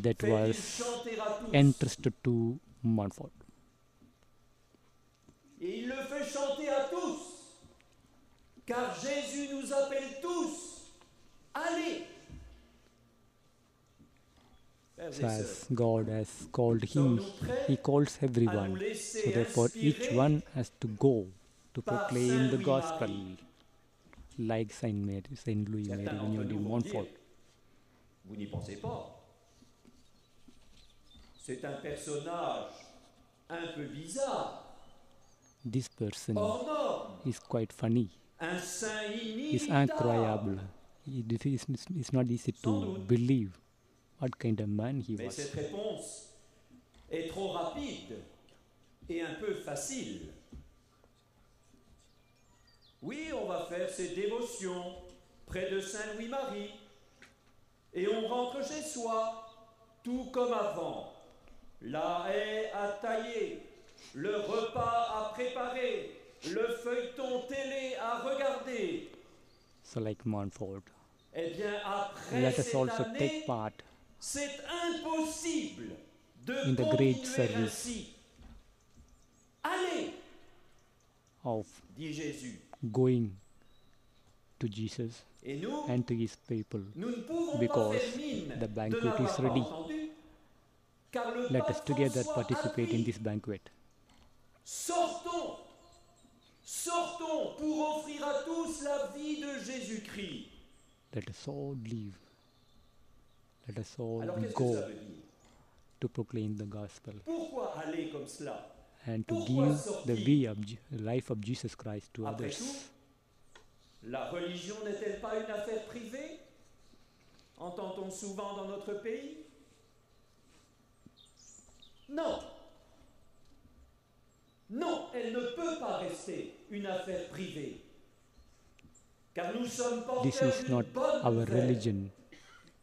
[SPEAKER 1] that
[SPEAKER 2] Fait-il
[SPEAKER 1] was
[SPEAKER 2] chanter à tous.
[SPEAKER 1] entrusted to Montfort.
[SPEAKER 2] Et il le fait chanter à tous. Car Jésus nous appelle tous. Allez. Frères et
[SPEAKER 1] So
[SPEAKER 2] sœurs,
[SPEAKER 1] as God has called him,
[SPEAKER 2] sommes-nous prêts
[SPEAKER 1] he calls
[SPEAKER 2] à nous
[SPEAKER 1] everyone.
[SPEAKER 2] laisser
[SPEAKER 1] So therefore, each
[SPEAKER 2] inspirer
[SPEAKER 1] one has to go to
[SPEAKER 2] par
[SPEAKER 1] proclaim
[SPEAKER 2] Saint
[SPEAKER 1] the
[SPEAKER 2] Louis-Marie?
[SPEAKER 1] gospel, like Saint Louis Mary,
[SPEAKER 2] Certains d'entre
[SPEAKER 1] Grignon de
[SPEAKER 2] nous vont
[SPEAKER 1] Montfort.
[SPEAKER 2] dire, vous n'y pensez pas. C'est un personnage un peu bizarre.
[SPEAKER 1] This person
[SPEAKER 2] hors norme.
[SPEAKER 1] is quite funny.
[SPEAKER 2] Un saint
[SPEAKER 1] It's incroyable. It's not easy to believe what kind of man he
[SPEAKER 2] Mais
[SPEAKER 1] was.
[SPEAKER 2] cette réponse est trop rapide et un peu facile. Oui, on va faire ses dévotions près de Saint Louis-Marie et on rentre chez soi, tout comme avant. La haie à tailler, le repas à préparer, le feuilleton télé à regarder.
[SPEAKER 1] So like Montfort.
[SPEAKER 2] Eh bien, après
[SPEAKER 1] Let us
[SPEAKER 2] cette
[SPEAKER 1] also
[SPEAKER 2] année,
[SPEAKER 1] take part
[SPEAKER 2] c'est impossible de
[SPEAKER 1] in the great
[SPEAKER 2] continuer
[SPEAKER 1] service
[SPEAKER 2] ainsi. Allez,
[SPEAKER 1] of
[SPEAKER 2] dit Jésus.
[SPEAKER 1] going to Jesus
[SPEAKER 2] Et nous,
[SPEAKER 1] and to his people,
[SPEAKER 2] nous ne pouvons
[SPEAKER 1] because
[SPEAKER 2] pas faire mine
[SPEAKER 1] the
[SPEAKER 2] de
[SPEAKER 1] banquet
[SPEAKER 2] n'avoir
[SPEAKER 1] is
[SPEAKER 2] pas
[SPEAKER 1] ready.
[SPEAKER 2] entendu, car le
[SPEAKER 1] Let
[SPEAKER 2] pape
[SPEAKER 1] us together
[SPEAKER 2] François
[SPEAKER 1] participate
[SPEAKER 2] a
[SPEAKER 1] in
[SPEAKER 2] dit,
[SPEAKER 1] this banquet.
[SPEAKER 2] sortons, sortons pour offrir à tous la vie de Jésus-Christ.
[SPEAKER 1] Let us all leave. Let us all
[SPEAKER 2] Alors qu'est-ce que
[SPEAKER 1] go
[SPEAKER 2] ça veut dire?
[SPEAKER 1] to proclaim the gospel
[SPEAKER 2] Pourquoi aller comme cela?
[SPEAKER 1] and to
[SPEAKER 2] Pourquoi
[SPEAKER 1] give
[SPEAKER 2] sortir?
[SPEAKER 1] the way of life of Jesus Christ to
[SPEAKER 2] Après
[SPEAKER 1] others.
[SPEAKER 2] tout, la religion n'est-elle pas une affaire privée? Entend-on souvent dans notre pays? Non. Non, elle ne peut pas rester une affaire privée. Car nous sommes
[SPEAKER 1] This
[SPEAKER 2] porteurs
[SPEAKER 1] is
[SPEAKER 2] d'une
[SPEAKER 1] not
[SPEAKER 2] bonne
[SPEAKER 1] our
[SPEAKER 2] nouvelle.
[SPEAKER 1] religion.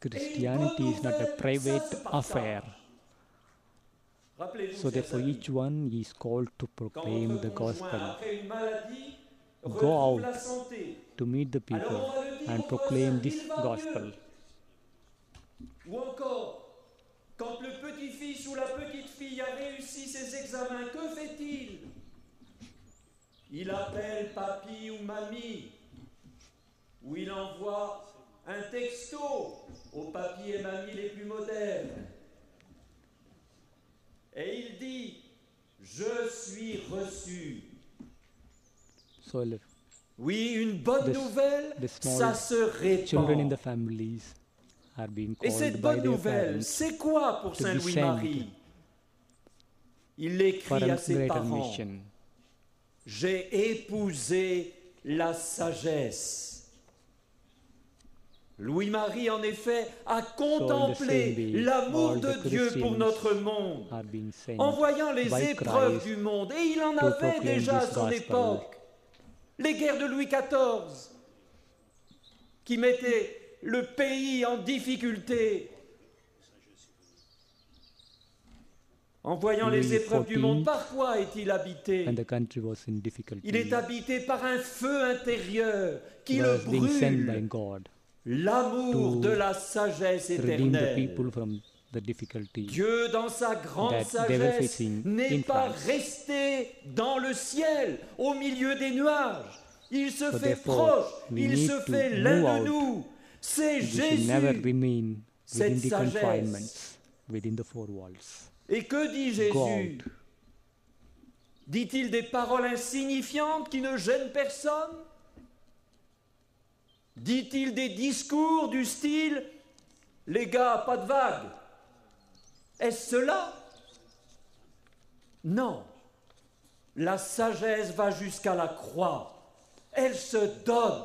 [SPEAKER 1] Christianity is not a private affair.
[SPEAKER 2] Rappelez-vous,
[SPEAKER 1] So
[SPEAKER 2] chers
[SPEAKER 1] therefore
[SPEAKER 2] amis,
[SPEAKER 1] each one is called to
[SPEAKER 2] quand
[SPEAKER 1] proclaim
[SPEAKER 2] votre
[SPEAKER 1] the
[SPEAKER 2] conjoint,
[SPEAKER 1] gospel,
[SPEAKER 2] après une maladie,
[SPEAKER 1] Go
[SPEAKER 2] retrouve
[SPEAKER 1] out
[SPEAKER 2] la santé,
[SPEAKER 1] to meet the
[SPEAKER 2] alors
[SPEAKER 1] people
[SPEAKER 2] on va le dire
[SPEAKER 1] and
[SPEAKER 2] au
[SPEAKER 1] proclaim
[SPEAKER 2] voisin,
[SPEAKER 1] this
[SPEAKER 2] il va
[SPEAKER 1] gospel.
[SPEAKER 2] mieux. Ou encore, quand le petit-fils ou la petite-fille a réussi ses examens, que fait-il? Il appelle papy ou mamie, ou il envoie un texto aux papy et mamie les plus modernes. Et il dit, je suis reçu.
[SPEAKER 1] So
[SPEAKER 2] Oui, une bonne
[SPEAKER 1] The-
[SPEAKER 2] nouvelle,
[SPEAKER 1] the small
[SPEAKER 2] ça se
[SPEAKER 1] children in
[SPEAKER 2] répand.
[SPEAKER 1] the families are being
[SPEAKER 2] Et
[SPEAKER 1] called
[SPEAKER 2] cette
[SPEAKER 1] by
[SPEAKER 2] bonne
[SPEAKER 1] their
[SPEAKER 2] nouvelle,
[SPEAKER 1] parents
[SPEAKER 2] c'est quoi pour
[SPEAKER 1] to
[SPEAKER 2] Saint
[SPEAKER 1] be
[SPEAKER 2] Louis-Marie? Il
[SPEAKER 1] for
[SPEAKER 2] l'écrit
[SPEAKER 1] a
[SPEAKER 2] à ses
[SPEAKER 1] greater
[SPEAKER 2] parents.
[SPEAKER 1] mission.
[SPEAKER 2] J'ai épousé la sagesse. Louis-Marie, en effet, a
[SPEAKER 1] So in the
[SPEAKER 2] contemplé
[SPEAKER 1] same way,
[SPEAKER 2] l'amour
[SPEAKER 1] all
[SPEAKER 2] de
[SPEAKER 1] the
[SPEAKER 2] Dieu pour
[SPEAKER 1] Christians
[SPEAKER 2] notre monde,
[SPEAKER 1] are being sent
[SPEAKER 2] en voyant les
[SPEAKER 1] by
[SPEAKER 2] épreuves
[SPEAKER 1] Christ
[SPEAKER 2] du monde. Et il en
[SPEAKER 1] to
[SPEAKER 2] avait
[SPEAKER 1] proclaim
[SPEAKER 2] déjà à
[SPEAKER 1] this
[SPEAKER 2] son
[SPEAKER 1] gospel.
[SPEAKER 2] époque. Les guerres de Louis XIV, qui mettaient le pays en difficulté. En voyant les
[SPEAKER 1] Louis
[SPEAKER 2] épreuves du monde,
[SPEAKER 1] XIV,
[SPEAKER 2] par quoi est-il habité?
[SPEAKER 1] and the country was in difficulty.
[SPEAKER 2] Il est habité par un feu intérieur qui le
[SPEAKER 1] was being sent by
[SPEAKER 2] brûle.
[SPEAKER 1] God
[SPEAKER 2] L'amour
[SPEAKER 1] to
[SPEAKER 2] de la sagesse
[SPEAKER 1] redeem the
[SPEAKER 2] éternelle.
[SPEAKER 1] people from the difficulty.
[SPEAKER 2] Dieu, dans sa grande
[SPEAKER 1] that they were
[SPEAKER 2] sagesse,
[SPEAKER 1] facing
[SPEAKER 2] n'est
[SPEAKER 1] in
[SPEAKER 2] pas
[SPEAKER 1] Christ.
[SPEAKER 2] resté dans le ciel, au milieu des nuages. Il se
[SPEAKER 1] So
[SPEAKER 2] fait
[SPEAKER 1] therefore,
[SPEAKER 2] proche,
[SPEAKER 1] we
[SPEAKER 2] il
[SPEAKER 1] need
[SPEAKER 2] se
[SPEAKER 1] to
[SPEAKER 2] fait
[SPEAKER 1] move
[SPEAKER 2] l'un
[SPEAKER 1] out.
[SPEAKER 2] de nous. C'est
[SPEAKER 1] We should never
[SPEAKER 2] Jésus.
[SPEAKER 1] remain within
[SPEAKER 2] Cette
[SPEAKER 1] the
[SPEAKER 2] sagesse.
[SPEAKER 1] confinements, within the four walls.
[SPEAKER 2] Et que dit
[SPEAKER 1] Go
[SPEAKER 2] Jésus?
[SPEAKER 1] out.
[SPEAKER 2] Dit-il des paroles insignifiantes qui ne gênent personne? Dit-il des discours du style « Les gars, pas de vague » Est-ce cela? Non. La sagesse va jusqu'à la croix. Elle se donne.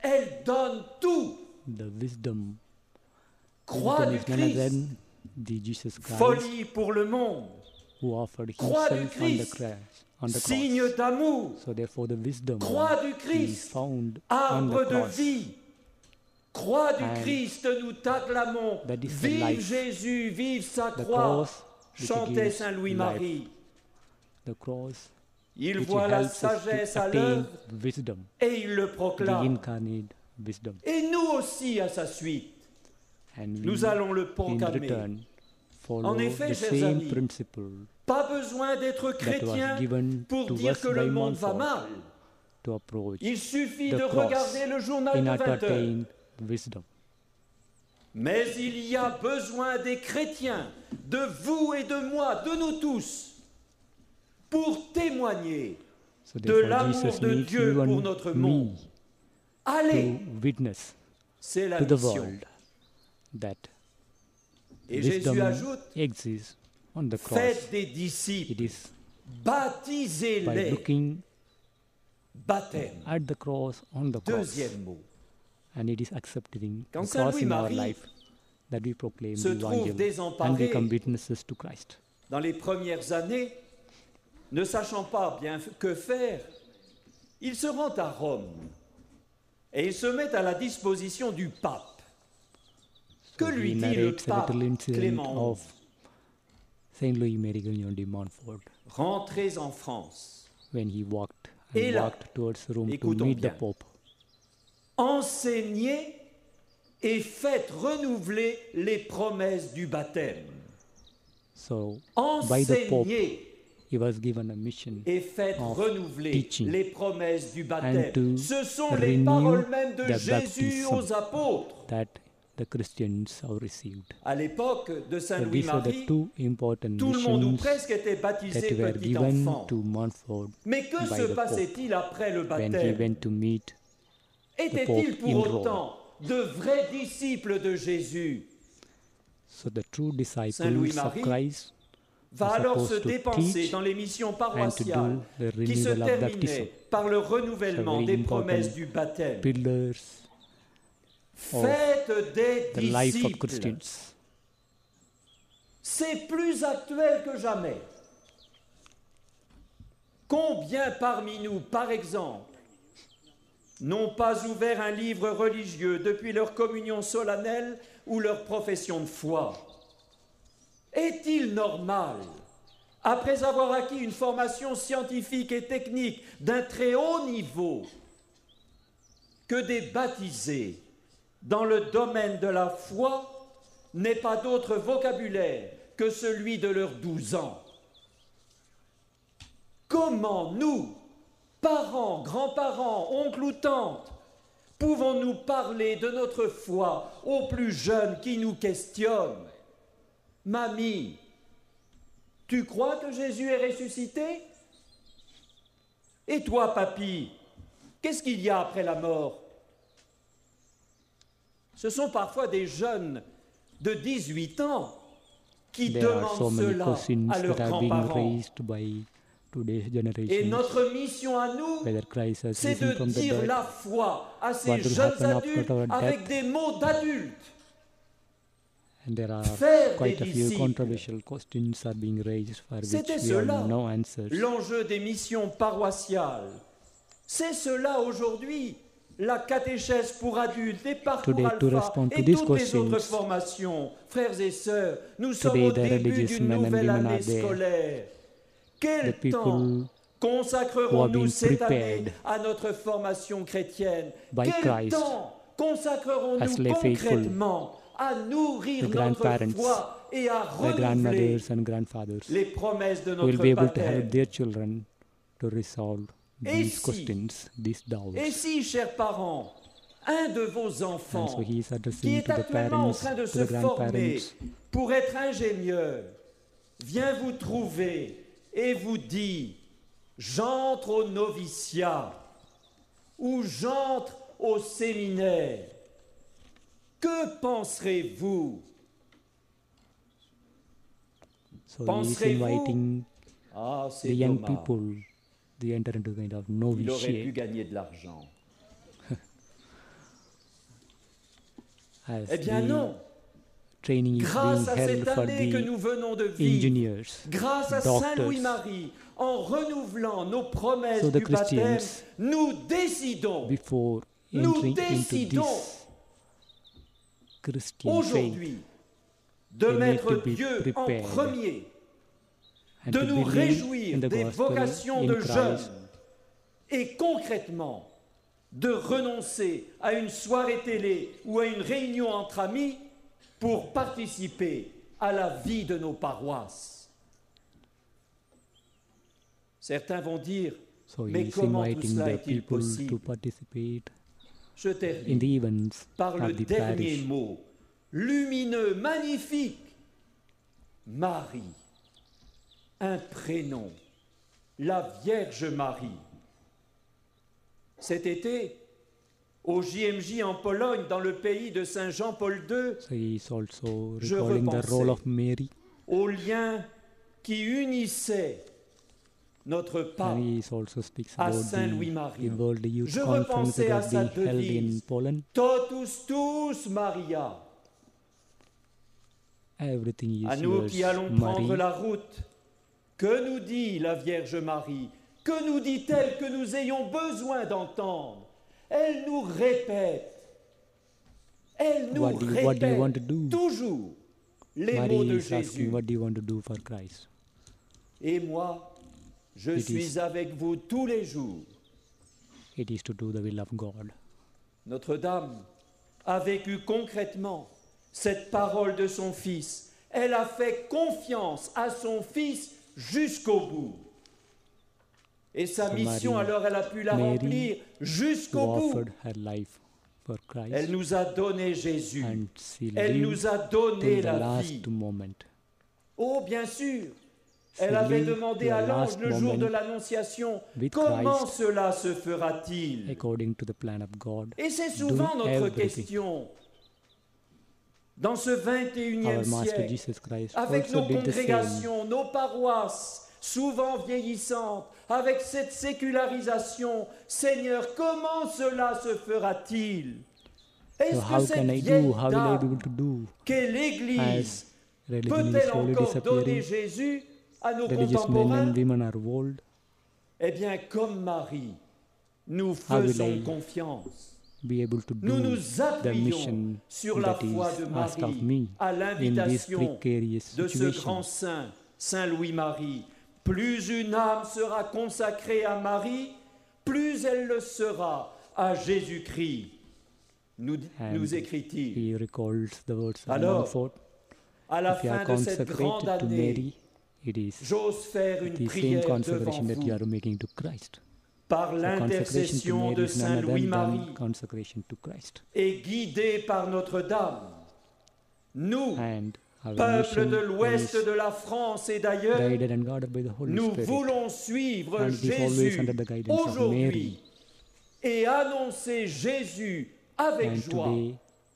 [SPEAKER 2] Elle donne tout.
[SPEAKER 1] The wisdom.
[SPEAKER 2] Croix
[SPEAKER 1] Wisdom
[SPEAKER 2] du
[SPEAKER 1] is none other
[SPEAKER 2] Christ.
[SPEAKER 1] than the Jesus Christ
[SPEAKER 2] Folie pour le monde.
[SPEAKER 1] who offered
[SPEAKER 2] Croix du
[SPEAKER 1] himself on the
[SPEAKER 2] Christ.
[SPEAKER 1] cross. On the
[SPEAKER 2] Signe
[SPEAKER 1] cross.
[SPEAKER 2] d'amour.
[SPEAKER 1] So therefore the wisdom
[SPEAKER 2] Croix du
[SPEAKER 1] is
[SPEAKER 2] Christ.
[SPEAKER 1] found on the
[SPEAKER 2] Arbre de
[SPEAKER 1] cross.
[SPEAKER 2] vie. Croix du
[SPEAKER 1] And
[SPEAKER 2] Christ, nous t'acclamons.
[SPEAKER 1] that is the
[SPEAKER 2] Vive
[SPEAKER 1] life.
[SPEAKER 2] Jésus, vive sa
[SPEAKER 1] The
[SPEAKER 2] croix.
[SPEAKER 1] cross which
[SPEAKER 2] Chantait
[SPEAKER 1] gives
[SPEAKER 2] Saint Louis-Marie.
[SPEAKER 1] The cross
[SPEAKER 2] Il
[SPEAKER 1] which
[SPEAKER 2] voit la
[SPEAKER 1] helps us
[SPEAKER 2] sagesse
[SPEAKER 1] to
[SPEAKER 2] à
[SPEAKER 1] attain
[SPEAKER 2] l'œuvre
[SPEAKER 1] wisdom,
[SPEAKER 2] et il le
[SPEAKER 1] the
[SPEAKER 2] proclame.
[SPEAKER 1] incarnate wisdom.
[SPEAKER 2] Et nous aussi à sa suite,
[SPEAKER 1] And we
[SPEAKER 2] nous allons le
[SPEAKER 1] in
[SPEAKER 2] proclamer.
[SPEAKER 1] return follow
[SPEAKER 2] En effet,
[SPEAKER 1] the
[SPEAKER 2] chers
[SPEAKER 1] same
[SPEAKER 2] amis,
[SPEAKER 1] principle
[SPEAKER 2] Pas besoin d'être
[SPEAKER 1] that
[SPEAKER 2] chrétien
[SPEAKER 1] was given
[SPEAKER 2] pour
[SPEAKER 1] to
[SPEAKER 2] dire
[SPEAKER 1] us
[SPEAKER 2] que
[SPEAKER 1] by
[SPEAKER 2] le monde va
[SPEAKER 1] Montfort
[SPEAKER 2] mal.
[SPEAKER 1] to approach
[SPEAKER 2] Il suffit
[SPEAKER 1] the
[SPEAKER 2] de
[SPEAKER 1] cross
[SPEAKER 2] regarder le journal
[SPEAKER 1] in
[SPEAKER 2] de
[SPEAKER 1] order to
[SPEAKER 2] 20 heures.
[SPEAKER 1] attain wisdom.
[SPEAKER 2] Mais il y a besoin des chrétiens, de vous et de moi, de nous tous, pour témoigner
[SPEAKER 1] So
[SPEAKER 2] de
[SPEAKER 1] therefore
[SPEAKER 2] l'amour
[SPEAKER 1] Jesus
[SPEAKER 2] de
[SPEAKER 1] needs
[SPEAKER 2] Dieu
[SPEAKER 1] you
[SPEAKER 2] pour
[SPEAKER 1] and
[SPEAKER 2] notre
[SPEAKER 1] me
[SPEAKER 2] monde. Allez,
[SPEAKER 1] to witness
[SPEAKER 2] c'est la
[SPEAKER 1] to the
[SPEAKER 2] mission.
[SPEAKER 1] world that
[SPEAKER 2] Et Jésus
[SPEAKER 1] wisdom
[SPEAKER 2] ajoute,
[SPEAKER 1] exists on the cross.
[SPEAKER 2] Faites des disciples.
[SPEAKER 1] It is by
[SPEAKER 2] Baptisez-les.
[SPEAKER 1] looking
[SPEAKER 2] Baptême.
[SPEAKER 1] at the cross, on the cross.
[SPEAKER 2] Deuxième mot.
[SPEAKER 1] And it is accepting
[SPEAKER 2] Quand
[SPEAKER 1] the
[SPEAKER 2] Saint
[SPEAKER 1] cross in our
[SPEAKER 2] Louis-Marie
[SPEAKER 1] life that we proclaim
[SPEAKER 2] se
[SPEAKER 1] the
[SPEAKER 2] trouve
[SPEAKER 1] evangel and
[SPEAKER 2] désemparé
[SPEAKER 1] become witnesses to Christ.
[SPEAKER 2] dans les premières années, ne sachant pas bien que faire, il se rend à Rome et il se met à la disposition du pape. Que
[SPEAKER 1] So
[SPEAKER 2] lui
[SPEAKER 1] he
[SPEAKER 2] dit le
[SPEAKER 1] narrates a
[SPEAKER 2] pape
[SPEAKER 1] little incident
[SPEAKER 2] Clément
[SPEAKER 1] of Saint Louis Marie-Grignon de Montfort
[SPEAKER 2] Rentrez en France,
[SPEAKER 1] when he walked
[SPEAKER 2] Et
[SPEAKER 1] and
[SPEAKER 2] là,
[SPEAKER 1] walked towards Rome to
[SPEAKER 2] écoutons
[SPEAKER 1] meet
[SPEAKER 2] bien.
[SPEAKER 1] the Pope.
[SPEAKER 2] enseignez et faites renouveler les promesses du baptême.
[SPEAKER 1] So by the Pope,
[SPEAKER 2] Enseignez
[SPEAKER 1] he was given a mission
[SPEAKER 2] et faites
[SPEAKER 1] of
[SPEAKER 2] renouveler
[SPEAKER 1] teaching
[SPEAKER 2] les promesses du
[SPEAKER 1] and
[SPEAKER 2] baptême.
[SPEAKER 1] to
[SPEAKER 2] Ce sont les
[SPEAKER 1] renew
[SPEAKER 2] paroles même de
[SPEAKER 1] the
[SPEAKER 2] Jésus
[SPEAKER 1] baptism
[SPEAKER 2] aux apôtres.
[SPEAKER 1] that the Christians have received.
[SPEAKER 2] À l'époque de Saint
[SPEAKER 1] So these are the
[SPEAKER 2] Louis-Marie,
[SPEAKER 1] two important
[SPEAKER 2] tout le monde ou
[SPEAKER 1] missions
[SPEAKER 2] presque était baptisé
[SPEAKER 1] that were
[SPEAKER 2] petit
[SPEAKER 1] given
[SPEAKER 2] enfant.
[SPEAKER 1] to Montfort
[SPEAKER 2] Mais que
[SPEAKER 1] by
[SPEAKER 2] se
[SPEAKER 1] the
[SPEAKER 2] passait-il après le
[SPEAKER 1] when he
[SPEAKER 2] baptême?
[SPEAKER 1] went to meet
[SPEAKER 2] Étaient-ils
[SPEAKER 1] Pope in
[SPEAKER 2] pour
[SPEAKER 1] Rome.
[SPEAKER 2] autant de vrais disciples de Jésus?
[SPEAKER 1] So the true disciples
[SPEAKER 2] Saint Louis-Marie
[SPEAKER 1] of Christ
[SPEAKER 2] va
[SPEAKER 1] are
[SPEAKER 2] alors se
[SPEAKER 1] supposed to
[SPEAKER 2] dépenser
[SPEAKER 1] teach
[SPEAKER 2] dans les missions
[SPEAKER 1] and to
[SPEAKER 2] paroissiales
[SPEAKER 1] do the
[SPEAKER 2] qui se
[SPEAKER 1] renewal of
[SPEAKER 2] terminaient
[SPEAKER 1] baptism.
[SPEAKER 2] par le renouvellement
[SPEAKER 1] It's a
[SPEAKER 2] des
[SPEAKER 1] very
[SPEAKER 2] promesses
[SPEAKER 1] important
[SPEAKER 2] du baptême.
[SPEAKER 1] pillars of
[SPEAKER 2] Faites des
[SPEAKER 1] the life of
[SPEAKER 2] disciples.
[SPEAKER 1] Christians.
[SPEAKER 2] C'est plus actuel que jamais. Combien parmi nous, par exemple, n'ont pas ouvert un livre religieux depuis leur communion solennelle ou leur profession de foi? Est-il normal, après avoir acquis une formation scientifique et technique d'un très haut niveau, que des baptisés dans le domaine de la foi n'aient pas d'autre vocabulaire que celui de leurs 12 ans? Comment nous, parents, grands-parents, oncles ou tantes, pouvons-nous parler de notre foi aux plus jeunes qui nous questionnent? Mamie, tu crois que Jésus est ressuscité? Et toi, papy, qu'est-ce qu'il y a après la mort? Ce sont parfois des jeunes de 18 ans qui
[SPEAKER 1] There are so
[SPEAKER 2] demandent
[SPEAKER 1] many
[SPEAKER 2] cela
[SPEAKER 1] questions
[SPEAKER 2] à leurs
[SPEAKER 1] that are being
[SPEAKER 2] grands-parents.
[SPEAKER 1] raised by today's
[SPEAKER 2] Et
[SPEAKER 1] generation.
[SPEAKER 2] notre mission à nous,
[SPEAKER 1] Whether Christ has
[SPEAKER 2] c'est
[SPEAKER 1] risen
[SPEAKER 2] de
[SPEAKER 1] from the
[SPEAKER 2] dire
[SPEAKER 1] dead,
[SPEAKER 2] la foi à ces
[SPEAKER 1] What will
[SPEAKER 2] jeunes
[SPEAKER 1] happen after
[SPEAKER 2] adultes
[SPEAKER 1] our
[SPEAKER 2] avec
[SPEAKER 1] death?
[SPEAKER 2] des mots d'adultes.
[SPEAKER 1] and there are
[SPEAKER 2] Faire
[SPEAKER 1] quite
[SPEAKER 2] des
[SPEAKER 1] a few
[SPEAKER 2] disciples.
[SPEAKER 1] controversial questions are being raised for which
[SPEAKER 2] C'était
[SPEAKER 1] we have
[SPEAKER 2] cela,
[SPEAKER 1] no answers.
[SPEAKER 2] l'enjeu des missions paroissiales. C'est cela aujourd'hui, la catéchèse pour adultes, les parcours
[SPEAKER 1] Today, to
[SPEAKER 2] alpha
[SPEAKER 1] respond to
[SPEAKER 2] et
[SPEAKER 1] these
[SPEAKER 2] toutes les
[SPEAKER 1] questions,
[SPEAKER 2] autres formations. Frères et sœurs, nous sommes
[SPEAKER 1] today
[SPEAKER 2] au
[SPEAKER 1] the
[SPEAKER 2] début
[SPEAKER 1] religious
[SPEAKER 2] d'une
[SPEAKER 1] men and
[SPEAKER 2] nouvelle
[SPEAKER 1] women
[SPEAKER 2] année
[SPEAKER 1] are there.
[SPEAKER 2] scolaire. Quel
[SPEAKER 1] The people
[SPEAKER 2] temps
[SPEAKER 1] who are
[SPEAKER 2] consacrerons-nous
[SPEAKER 1] being
[SPEAKER 2] cette année
[SPEAKER 1] prepared
[SPEAKER 2] à notre formation chrétienne?
[SPEAKER 1] by
[SPEAKER 2] Quel
[SPEAKER 1] Christ
[SPEAKER 2] temps
[SPEAKER 1] as
[SPEAKER 2] consacrerons-nous
[SPEAKER 1] lay faithful,
[SPEAKER 2] concrètement à nourrir
[SPEAKER 1] the
[SPEAKER 2] notre
[SPEAKER 1] grandparents,
[SPEAKER 2] foi et à
[SPEAKER 1] the
[SPEAKER 2] renouveler
[SPEAKER 1] grandmothers and grandfathers
[SPEAKER 2] les promesses de
[SPEAKER 1] will
[SPEAKER 2] notre
[SPEAKER 1] be able to
[SPEAKER 2] baptême?
[SPEAKER 1] help their children to resolve
[SPEAKER 2] Et
[SPEAKER 1] these
[SPEAKER 2] si-
[SPEAKER 1] questions, these doubts.
[SPEAKER 2] Et si, chers parents, un de vos
[SPEAKER 1] And
[SPEAKER 2] enfants
[SPEAKER 1] so he is
[SPEAKER 2] qui
[SPEAKER 1] addressing
[SPEAKER 2] est
[SPEAKER 1] to the
[SPEAKER 2] actuellement en
[SPEAKER 1] parents,
[SPEAKER 2] train de
[SPEAKER 1] to
[SPEAKER 2] se
[SPEAKER 1] the
[SPEAKER 2] former
[SPEAKER 1] grandparents,
[SPEAKER 2] pour être ingénieur, vient vous trouver et vous dit « J'entre au noviciat » ou « J'entre au séminaire », que penserez-vous?
[SPEAKER 1] so he is
[SPEAKER 2] Penserez-vous-
[SPEAKER 1] inviting
[SPEAKER 2] Ah,
[SPEAKER 1] the
[SPEAKER 2] c'est
[SPEAKER 1] young
[SPEAKER 2] Thomas.
[SPEAKER 1] people to enter into kind of
[SPEAKER 2] Il aurait pu
[SPEAKER 1] novitiate
[SPEAKER 2] gagner de l'argent.
[SPEAKER 1] as
[SPEAKER 2] Eh bien
[SPEAKER 1] the
[SPEAKER 2] non.
[SPEAKER 1] training is
[SPEAKER 2] Grâce
[SPEAKER 1] being
[SPEAKER 2] à cette
[SPEAKER 1] held for
[SPEAKER 2] année que
[SPEAKER 1] the
[SPEAKER 2] nous venons de vivre,
[SPEAKER 1] engineers,
[SPEAKER 2] grâce à Saint
[SPEAKER 1] doctors.
[SPEAKER 2] Louis-Marie, en renouvelant nos promesses
[SPEAKER 1] So the
[SPEAKER 2] du baptême,
[SPEAKER 1] Christians,
[SPEAKER 2] nous décidons
[SPEAKER 1] before
[SPEAKER 2] Nous
[SPEAKER 1] entering into
[SPEAKER 2] décidons
[SPEAKER 1] this Christian faith
[SPEAKER 2] aujourd'hui de
[SPEAKER 1] they need
[SPEAKER 2] mettre
[SPEAKER 1] to be
[SPEAKER 2] Dieu en
[SPEAKER 1] prepared
[SPEAKER 2] premier,
[SPEAKER 1] and
[SPEAKER 2] de
[SPEAKER 1] to
[SPEAKER 2] nous
[SPEAKER 1] believe
[SPEAKER 2] réjouir
[SPEAKER 1] in the
[SPEAKER 2] des
[SPEAKER 1] gospel
[SPEAKER 2] vocations
[SPEAKER 1] in
[SPEAKER 2] de
[SPEAKER 1] Christ
[SPEAKER 2] jeunes et concrètement de renoncer à une soirée télé ou à une réunion entre amis pour participer à la vie de nos paroisses. Certains vont dire,
[SPEAKER 1] So he
[SPEAKER 2] mais
[SPEAKER 1] is
[SPEAKER 2] comment tout
[SPEAKER 1] inviting
[SPEAKER 2] cela
[SPEAKER 1] the
[SPEAKER 2] est-il
[SPEAKER 1] people to
[SPEAKER 2] possible?
[SPEAKER 1] participate
[SPEAKER 2] Je
[SPEAKER 1] in
[SPEAKER 2] termine
[SPEAKER 1] the events
[SPEAKER 2] par le
[SPEAKER 1] of the
[SPEAKER 2] dernier
[SPEAKER 1] parish.
[SPEAKER 2] mot, lumineux, magnifique, Marie, un prénom, la Vierge Marie. Cet été, au JMJ en Pologne, dans le pays de Saint Jean-Paul II,
[SPEAKER 1] So he is also
[SPEAKER 2] Je
[SPEAKER 1] recalling the
[SPEAKER 2] repensais
[SPEAKER 1] role of Mary
[SPEAKER 2] au lien qui unissait notre pape à Saint-Louis-Marie. Je repensais à sa devise, Totus tuus Maria. À nous qui allons prendre la route, que nous dit la Vierge Marie? Que nous dit-elle que nous ayons besoin d'entendre? Elle nous répète toujours les mots de Jésus. Et moi, je suis avec vous tous les jours. Notre-Dame a vécu concrètement cette parole de son Fils. Elle a fait confiance à son Fils jusqu'au bout. Et sa mission, alors, elle a pu la remplir jusqu'au bout. Elle nous a donné Jésus. Elle nous a donné la vie. Oh, bien sûr, elle avait demandé à l'ange le jour de l'Annonciation, comment cela se fera-t-il? Et c'est souvent notre question. Dans ce 21e siècle, avec nos congrégations, nos paroisses, souvent vieillissantes, avec cette sécularisation, Seigneur, comment cela se fera-t-il? Est-ce que cette vieille dame qu'est l'Église peut-elle encore donner Jésus à nos contemporains? Eh bien, comme Marie, nous faisons confiance. Nous nous appuyons sur la foi de Marie à l'invitation de ce grand saint, Saint Louis-Marie. Plus une âme sera consacrée à Marie, plus elle le sera à Jésus-Christ, nous écrit-il. Alors, à la fin de cette grande année, j'ose faire une prière devant vous. Par l'intercession de Saint Louis-Marie et guidé par Notre-Dame, nous, peuple de l'ouest de la France et d'ailleurs, nous voulons suivre Jésus aujourd'hui et annoncer Jésus avec joie.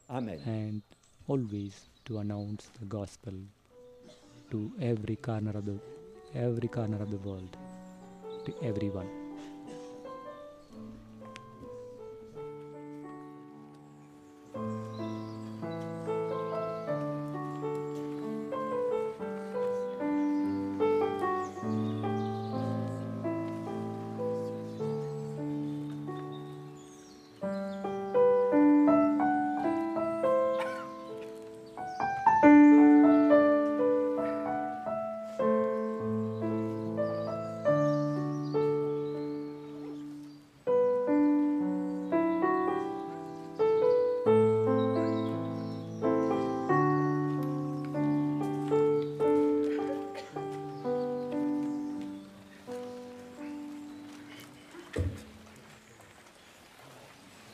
[SPEAKER 2] Amen.
[SPEAKER 1] And always to announce the gospel to every corner of the world, to everyone.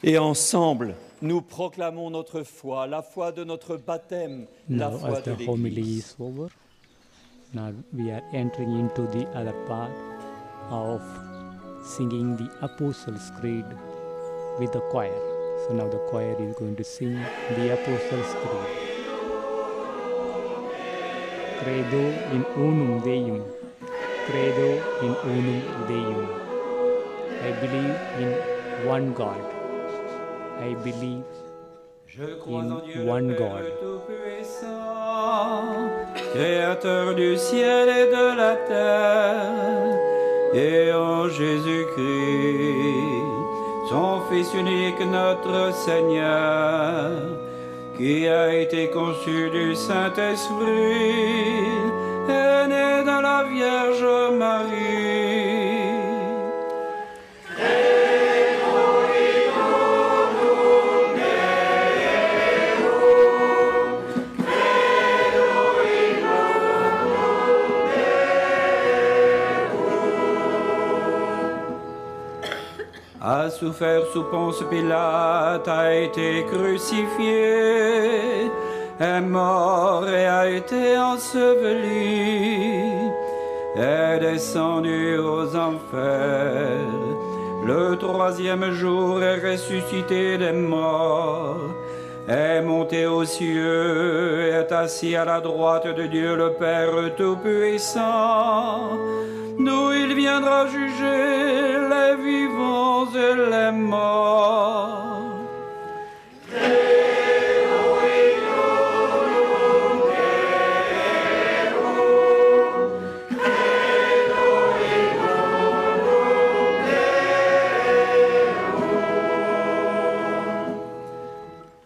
[SPEAKER 2] Et ensemble, nous proclamons notre foi, la foi de notre baptême, la foi de l'Église.
[SPEAKER 1] Now we are entering into the other part of singing the Apostles' Creed with the choir. So now the choir is going to sing the Apostles' Creed. Credo in unum Deum, credo in unum Deum. I believe in one God. I believe in one God.
[SPEAKER 6] Créateur du ciel et de la terre, et en Jésus-Christ, son Fils unique, notre Seigneur, qui a été conçu du Saint-Esprit, est né de la Vierge Marie. A souffert sous Ponce Pilate, a été crucifié, est mort et a été enseveli, est descendu aux enfers, le troisième jour est ressuscité des morts, est monté aux cieux, est assis à la droite de Dieu le Père Tout-Puissant, d'où il viendra juger les vivants et les morts.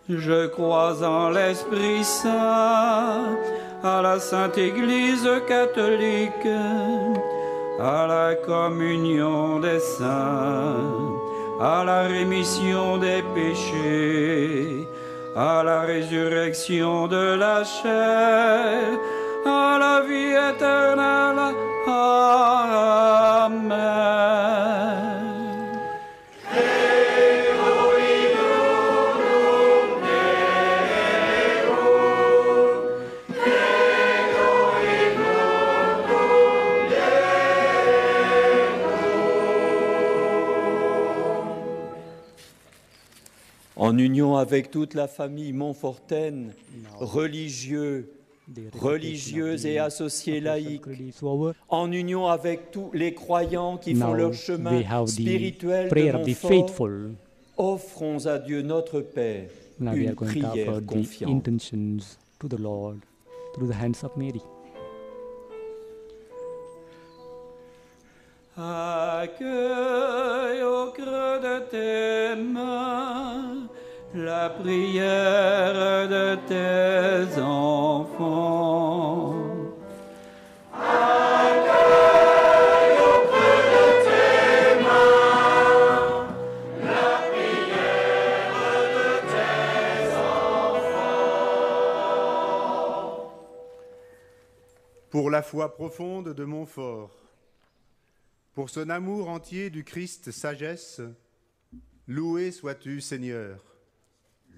[SPEAKER 6] Je crois en l'Esprit Saint, à la Sainte Église catholique, à la communion des saints, à la rémission des péchés, à la résurrection de la chair, à la vie éternelle. Amen.
[SPEAKER 9] En union avec toute la famille montfortaine, religieux, religieuses et associés laïcs, en union avec tous les croyants qui font leur chemin spirituel de Montfort, offrons à Dieu notre Père une prière confiante.
[SPEAKER 6] Accueille au creux de tes mains la prière de tes enfants.
[SPEAKER 5] Accueille au creux de tes mains la prière de tes enfants.
[SPEAKER 10] Pour la foi profonde de Montfort, pour son amour entier du Christ sagesse, loué sois-tu, Seigneur.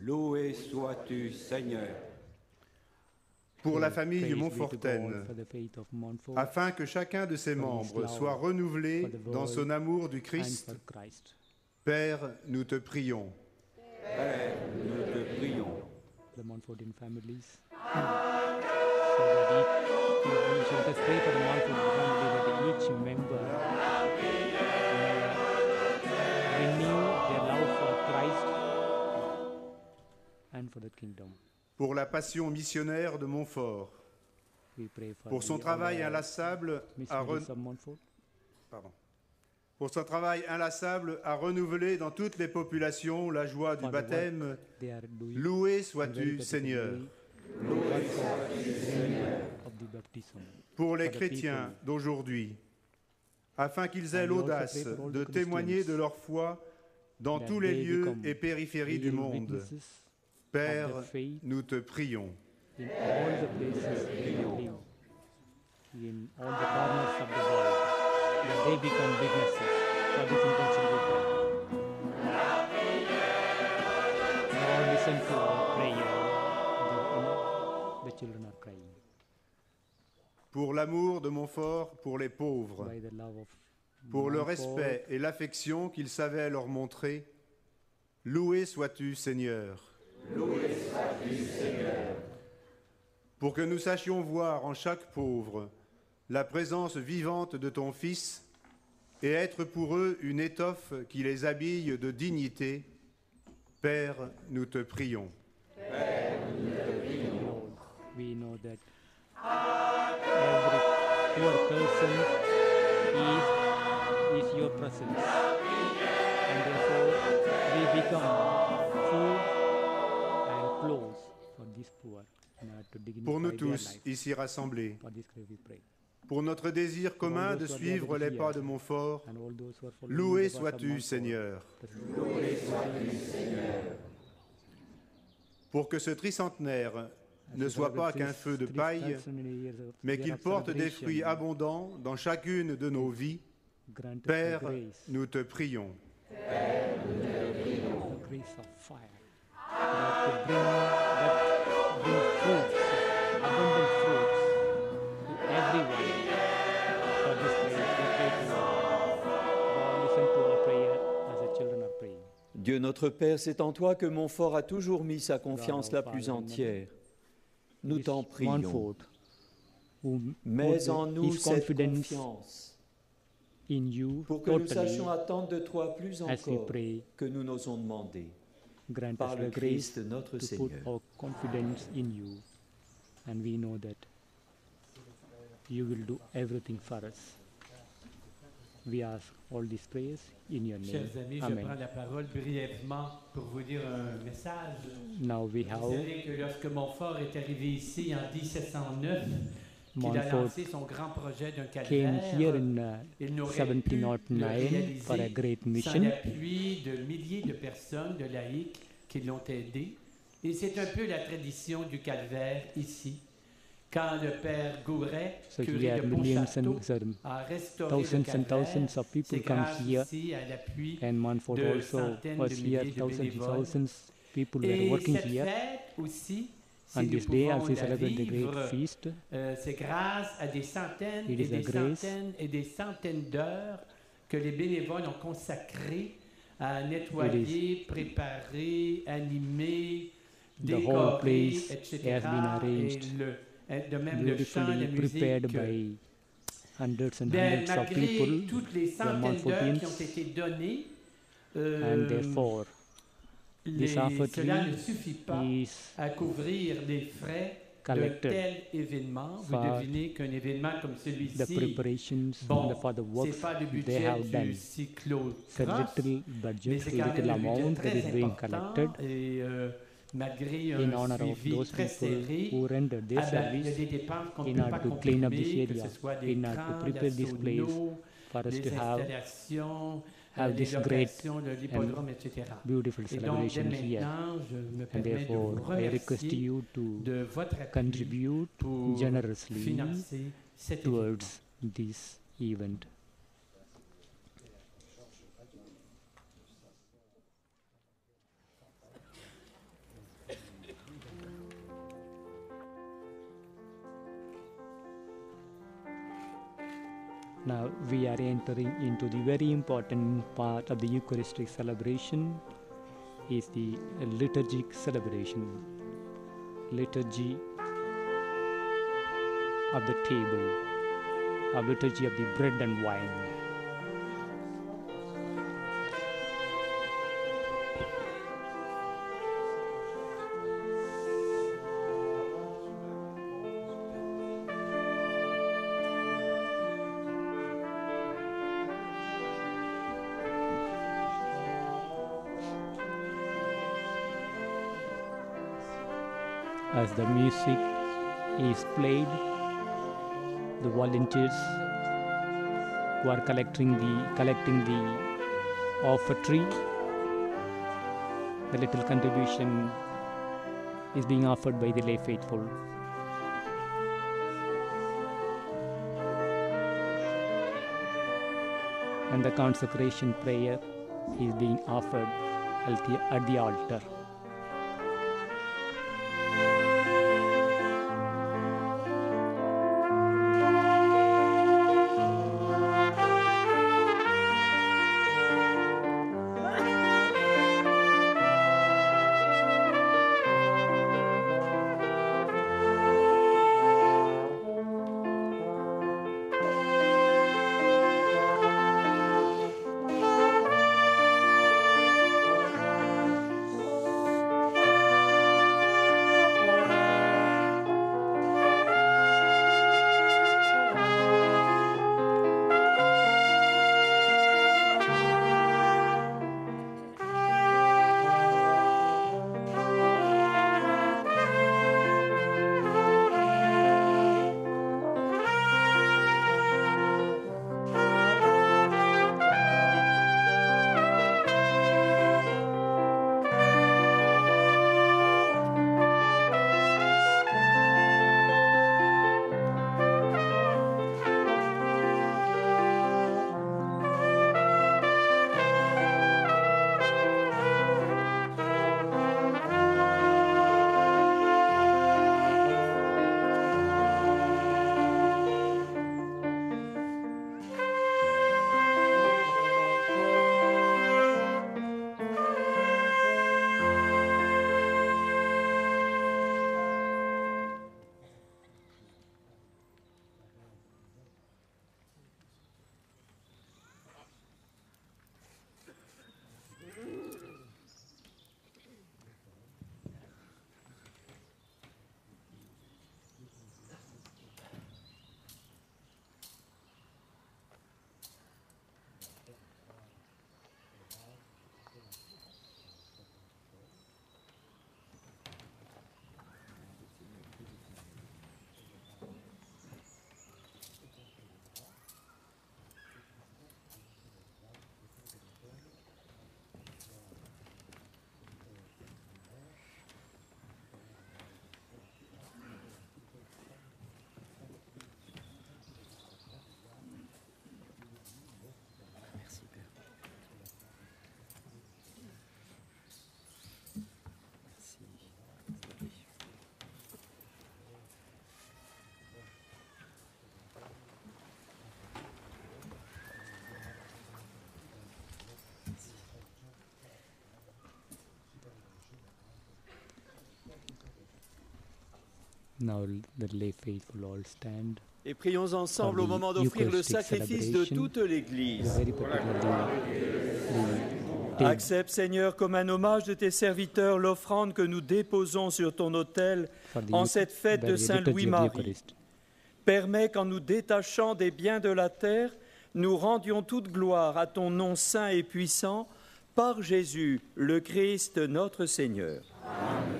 [SPEAKER 6] Loué sois-tu, Seigneur.
[SPEAKER 10] Pour la famille montfortaine, afin que chacun de ses membres soit renouvelé dans son amour du Christ, Père, nous te prions.
[SPEAKER 6] Père, nous te prions.
[SPEAKER 10] Pour la passion missionnaire de Montfort, pour son travail inlassable à renouveler dans toutes les populations la joie du baptême, loué sois-tu, Seigneur. Pour les chrétiens d'aujourd'hui, afin qu'ils aient l'audace de témoigner de leur foi dans tous les lieux et périphéries du monde, Père, nous te prions. Pour l'amour de Montfort pour les pauvres, pour le respect et l'affection qu'il savait leur montrer, loué sois-tu, Seigneur.
[SPEAKER 5] Loué sois-tu, Seigneur.
[SPEAKER 10] Pour que nous sachions voir en chaque pauvre la présence vivante de ton Fils et être pour eux une étoffe qui les habille de dignité, Père, nous te prions.
[SPEAKER 5] Père, nous te prions.
[SPEAKER 1] We know that every poor person is your presence, and therefore we become food and clothes for this poor.
[SPEAKER 10] Pour nous tous ici rassemblés, pour notre désir commun de suivre les pas de Montfort, loué sois-tu, Seigneur.
[SPEAKER 5] Loué sois-tu, Seigneur.
[SPEAKER 10] Pour que ce tricentenaire ne soit pas qu'un feu de paille, mais qu'il porte des fruits abondants dans chacune de nos vies, Père, nous te prions.
[SPEAKER 5] Père, nous te prions.
[SPEAKER 9] Dieu notre Père, c'est en toi que Montfort a toujours mis sa confiance la plus entière. Nous t'en prions. Mets en nous cette confiance pour que nous sachions attendre de toi plus encore que nous n'osons demander. Par le Christ notre Seigneur.
[SPEAKER 1] And we know that you will do everything for us. We ask all these prayers in your name.
[SPEAKER 11] Chers amis,
[SPEAKER 1] Amen.
[SPEAKER 11] Je prends la parole brièvement pour vous dire un message.
[SPEAKER 1] Now we have
[SPEAKER 11] vous savez que lorsque Montfort est arrivé ici en 1709, qu'il a lancé son grand projet d'un calvaire, il n'aurait pu le réaliser sans l'appui de milliers de personnes, de laïcs, qui l'ont aidé. Et c'est un peu la tradition du calvaire ici. Quand le père Gouret, curé de Pontchâteau, a restauré le calvaire, c'est grâce ici à l'appui de centaines de milliers de bénévoles. Et cette fête aussi, si nous pouvons la vivre, c'est grâce à des centaines et des centaines et des centaines d'heures que les bénévoles ont consacrées à nettoyer, préparer, animer, décorer, etc. Et de même le chant, la musique. Malgré toutes les centaines d'heures qui ont été données, cela ne suffit pas à couvrir les frais d'un tel événement. Vous devinez qu'un événement comme celui-ci, bon, ce n'est pas le budget du cyclocross, mais c'est quand même un budget très important. Et malgré un suivi très serré, il y a des dépenses qu'on ne peut pas comprimer, que ce soit des crans, la sono, les installations, les locations, l'hippodrome, etc. Et donc, dès maintenant, je me permets de vous remercier de votre appui pour financer cet événement.
[SPEAKER 1] Now we are entering into the very important part of the Eucharistic celebration, is the liturgic celebration, liturgy of the table, a liturgy of the bread and wine. As the music is played, the volunteers who are collecting the offertory, the little contribution is being offered by the lay faithful. And the consecration prayer is being offered at the altar.
[SPEAKER 9] Et prions ensemble au moment d'offrir le sacrifice de toute l'Église. Accepte, Seigneur, comme un hommage de tes serviteurs, l'offrande que nous déposons sur ton autel en cette fête de Saint Louis-Marie. Permets qu'en nous détachant des biens de la terre, nous rendions toute gloire à ton nom saint et puissant, par Jésus, le Christ, notre Seigneur. Amen.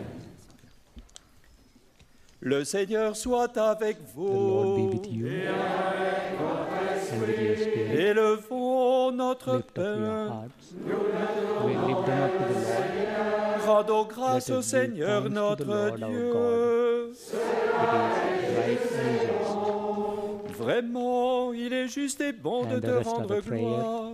[SPEAKER 9] Le Seigneur soit avec vous. Élevons notre pain. Rendons grâce au Seigneur notre Dieu. Vraiment, il est juste et bon de te rendre gloire,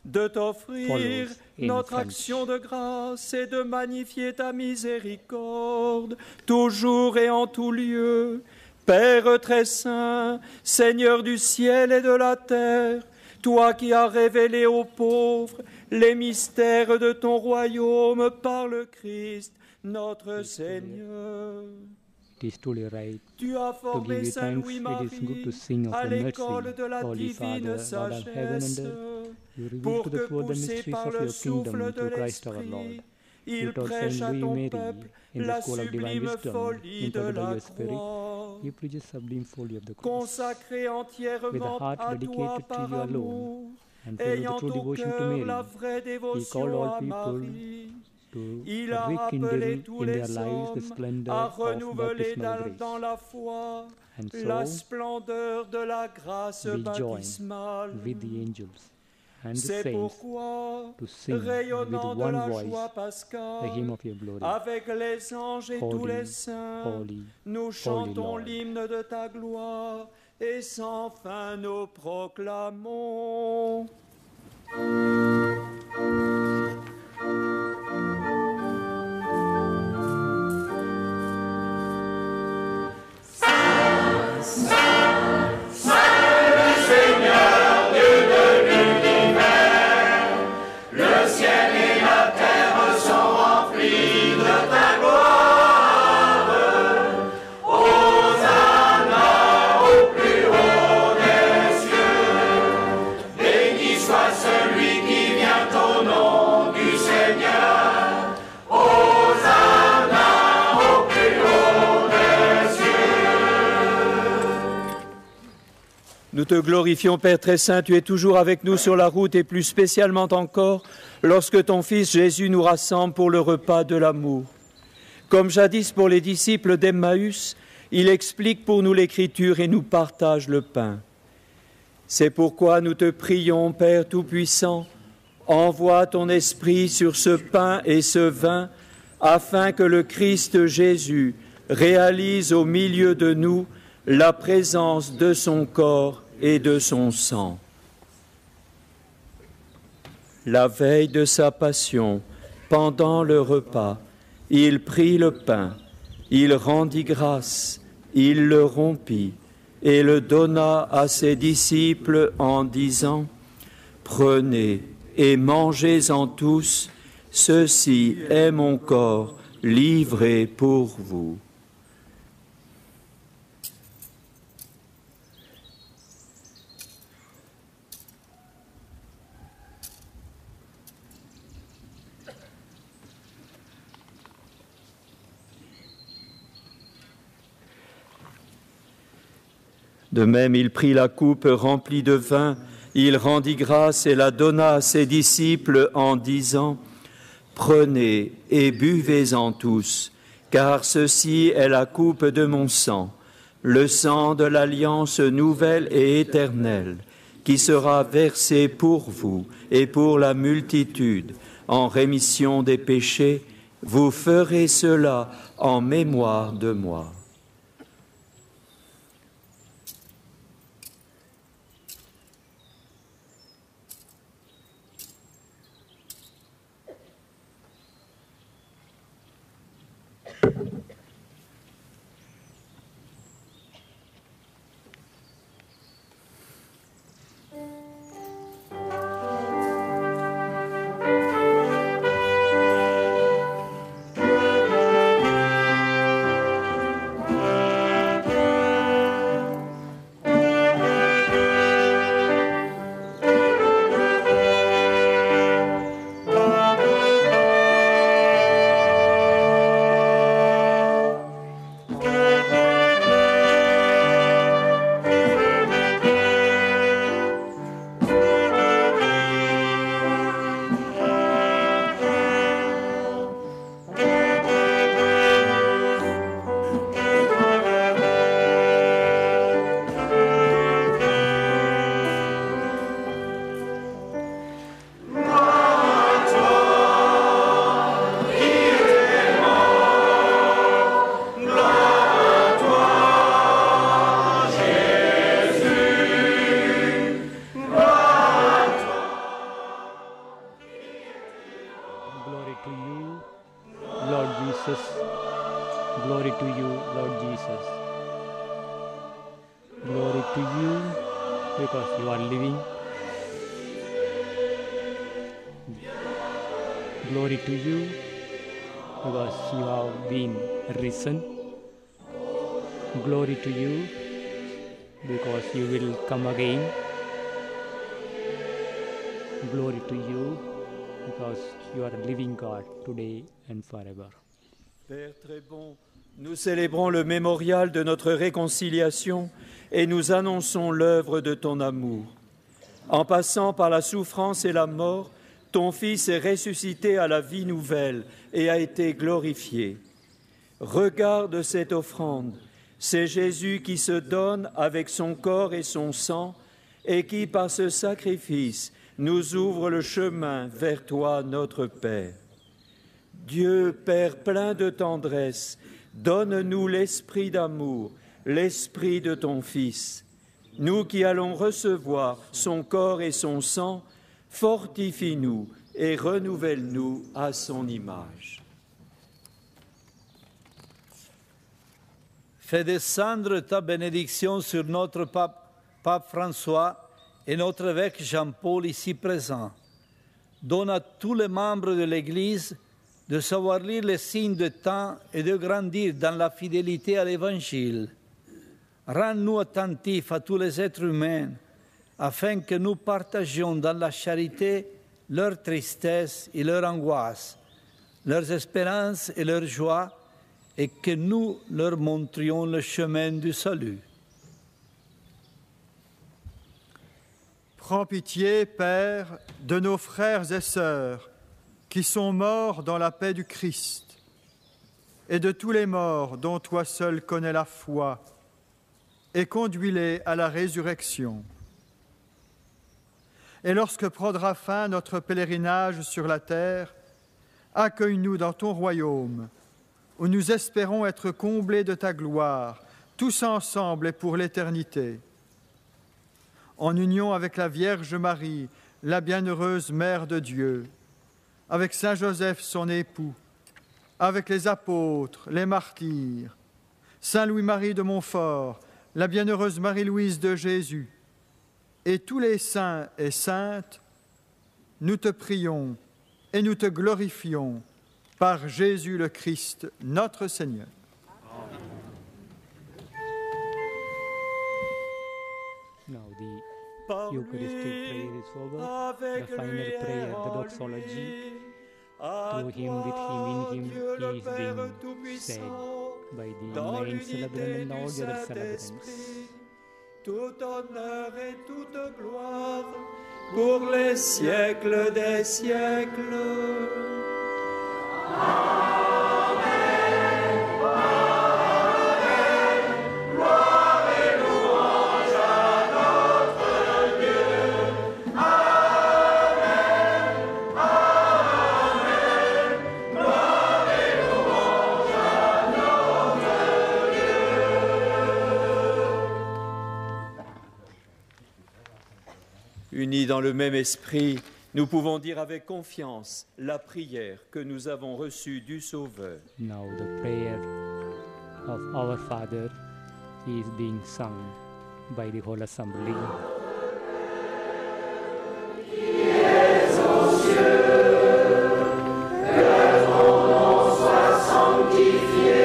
[SPEAKER 9] de t'offrir notre action de grâce et de magnifier ta miséricorde, toujours et en tout lieu. Père très saint, Seigneur du ciel et de la terre, toi qui as révélé aux pauvres les mystères de ton royaume par le Christ, notre Seigneur. Tu as formé Saint Louis-Marie à l'école de la divine sagesse, pour que, poussé par le souffle de l'Esprit, il prêche à ton peuple la sublime folie de la croix. Consacré entièrement à toi par amour, ayant au cœur la vraie dévotion à Marie, il a appelé tous les hommes à renouveler dans la foi la splendeur de la grâce baptismale. C'est pourquoi, rayonnant de la joie pascale, avec les anges et tous les saints, nous chantons l'hymne de ta gloire et sans fin nous proclamons. Nous te glorifions, Père très saint, tu es toujours avec nous sur la route et plus spécialement encore lorsque ton Fils Jésus nous rassemble pour le repas de l'amour. Comme jadis pour les disciples d'Emmaüs, il explique pour nous l'Écriture et nous partage le pain. C'est pourquoi nous te prions, Père Tout-Puissant, envoie ton Esprit sur ce pain et ce vin, afin que le Christ Jésus réalise au milieu de nous la présence de son corps et de son sang. La veille de sa passion, pendant le repas, il prit le pain, il rendit grâce, il le rompit et le donna à ses disciples en disant : « Prenez et mangez-en tous, ceci est mon corps livré pour vous. » De même, il prit la coupe remplie de vin, il rendit grâce et la donna à ses disciples en disant : « Prenez et buvez-en tous, car ceci est la coupe de mon sang, le sang de l'alliance nouvelle et éternelle, qui sera versé pour vous et pour la multitude en rémission des péchés. Vous ferez cela en mémoire de moi. »
[SPEAKER 1] to you because you are living. Glory to you because you have been risen. Glory to you because you will come again. Glory to you because you are a living God today and forever.
[SPEAKER 9] Père très bon, nous célébrons le mémorial de notre réconciliation et nous annonçons l'œuvre de ton amour. En passant par la souffrance et la mort, ton Fils est ressuscité à la vie nouvelle et a été glorifié. Regarde cette offrande, c'est Jésus qui se donne avec son corps et son sang et qui, par ce sacrifice, nous ouvre le chemin vers toi, notre Père. Dieu, Père plein de tendresse, donne-nous l'esprit d'amour, l'esprit de ton Fils. Nous qui allons recevoir son corps et son sang, fortifie-nous et renouvelle-nous à son image.
[SPEAKER 12] Fais descendre ta bénédiction sur notre pape François et notre évêque Jean-Paul ici présent. Donne à tous les membres de l'Église de savoir lire les signes de temps et de grandir dans la fidélité à l'Évangile. Rends-nous attentifs à tous les êtres humains, afin que nous partagions dans la charité leur tristesse et leur angoisse, leurs espérances et leurs joies, et que nous leur montrions le chemin du salut.
[SPEAKER 3] Prends pitié, Père, de nos frères et sœurs qui sont morts dans la paix du Christ, et de tous les morts dont toi seul connais la foi, et conduis-les à la résurrection. Et lorsque prendra fin notre pèlerinage sur la terre, accueille-nous dans ton royaume, où nous espérons être comblés de ta gloire, tous ensemble et pour l'éternité. En union avec la Vierge Marie, la bienheureuse Mère de Dieu, avec Saint Joseph son époux, avec les apôtres, les martyrs, Saint Louis-Marie de Montfort, la bienheureuse Marie-Louise de Jésus, et tous les saints et saintes, nous te prions et nous te glorifions par Jésus le Christ, notre Seigneur.
[SPEAKER 1] Now the Eucharistic prayer is over. The final prayer, the doxology. Through him, with him, in him, he is being said by the main celebrant and all the other celebrants.
[SPEAKER 9] Tout honneur et toute gloire pour les siècles des siècles. Amen, Amen, gloire et louange à notre Dieu. Amen, Amen, gloire et louange à notre Dieu. Unis dans le même esprit, nous pouvons dire avec confiance la prière que nous avons reçue du Sauveur.
[SPEAKER 1] Now the prayer of our Father is being sung by the whole assembly.
[SPEAKER 5] Qui es aux cieux, que ton nom soit sanctifié.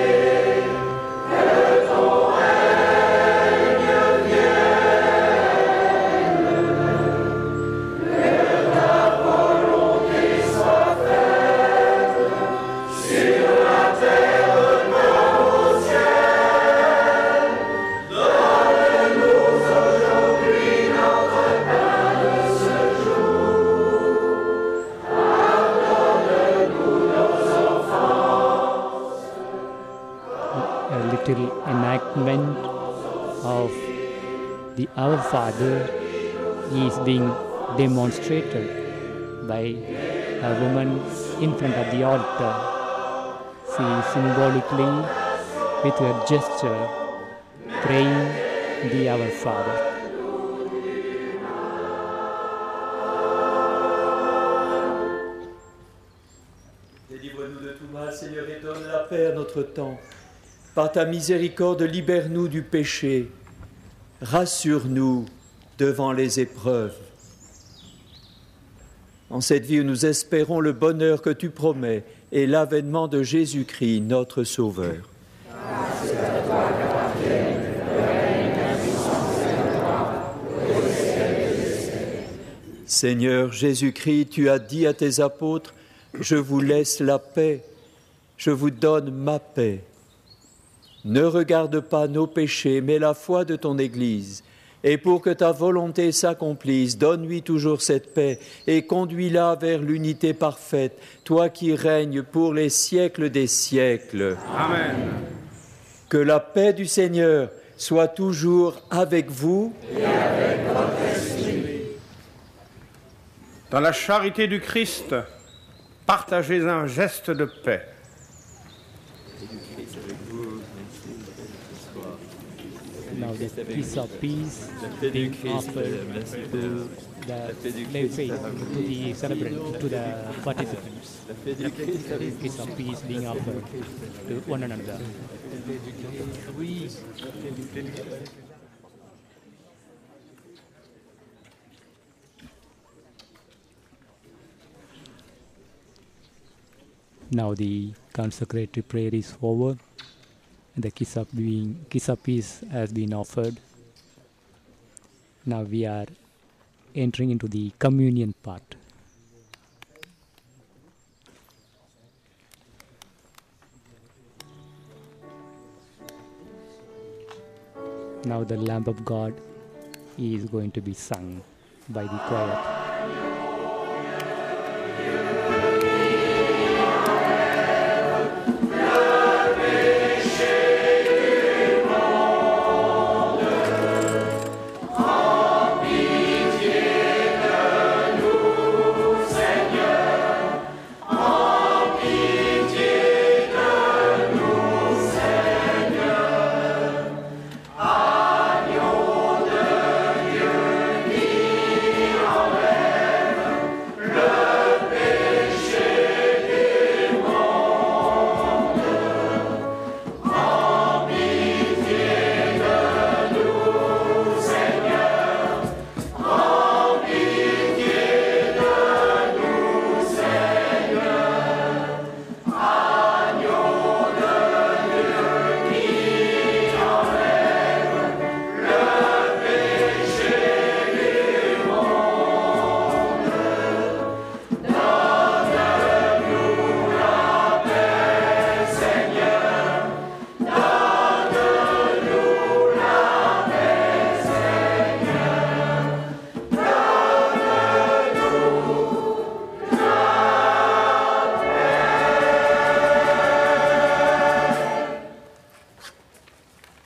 [SPEAKER 1] Enactment of the Our Father is being demonstrated by a woman in front of the altar. She is symbolically, with her gesture, praying the Our Father.
[SPEAKER 9] Délivre-nous de tout mal, Seigneur, et donne la paix à notre temps. Par ta miséricorde, libère-nous du péché. rassure-nous devant les épreuves. En cette vie où nous espérons le bonheur que tu promets et l'avènement de Jésus-Christ, notre Sauveur. Seigneur Jésus-Christ, tu as dit à tes apôtres, « Je vous laisse la paix, je vous donne ma paix. » Ne regarde pas nos péchés, mais la foi de ton Église. Et pour que ta volonté s'accomplisse, donne-lui toujours cette paix et conduis-la vers l'unité parfaite, toi qui règnes pour les siècles des siècles.
[SPEAKER 10] Amen.
[SPEAKER 9] Que la paix du Seigneur soit toujours avec vous
[SPEAKER 10] et avec votre esprit. Dans la charité du Christ, partagez un geste de paix.
[SPEAKER 1] Now the peace of peace being offered to the lay faith, to the celebrant, to the participants. The peace of peace being offered to one another. Now the consecratory prayer is over. The kiss of peace has been offered. Now we are entering into the communion part. Now the Lamb of God is going to be sung by the choir.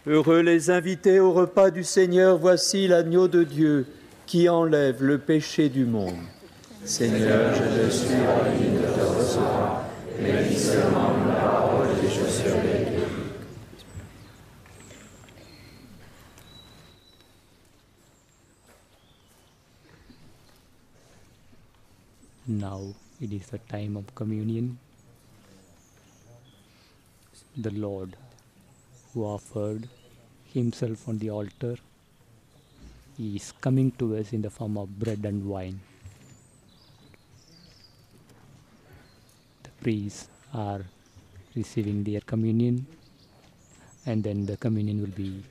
[SPEAKER 9] Heureux les invités au repas du Seigneur, voici l'agneau de Dieu qui enlève le péché du monde. Seigneur, je ne suis pas digne de te recevoir, mais dis seulement une parole et je serai guéri.
[SPEAKER 1] Now it is the time of communion. The Lord, who offered himself on the altar, is coming to us in the form of bread and wine. The priests are receiving their communion, and then the communion will be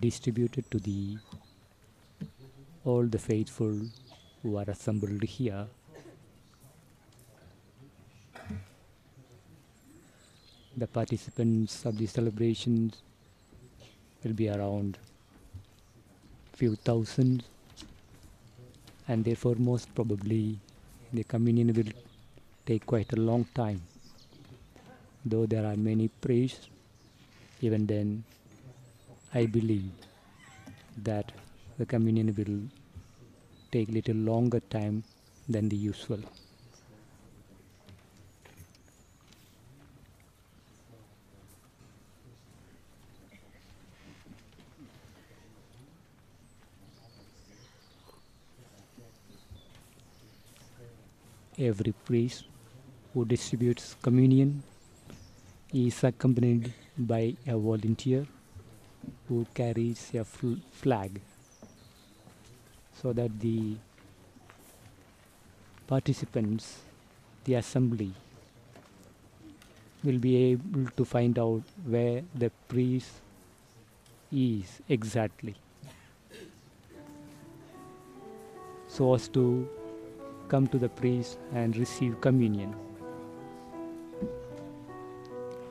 [SPEAKER 1] distributed to all the faithful who are assembled here. The participants of the celebrations will be around few thousand, and therefore most probably the communion will take quite a long time. Though there are many priests, even then I believe that the communion will take little longer time than the usual. Every priest who distributes communion is accompanied by a volunteer who carries a flag, so that the participants, the assembly, will be able to find out where the priest is exactly, so as to come to the priest and receive communion.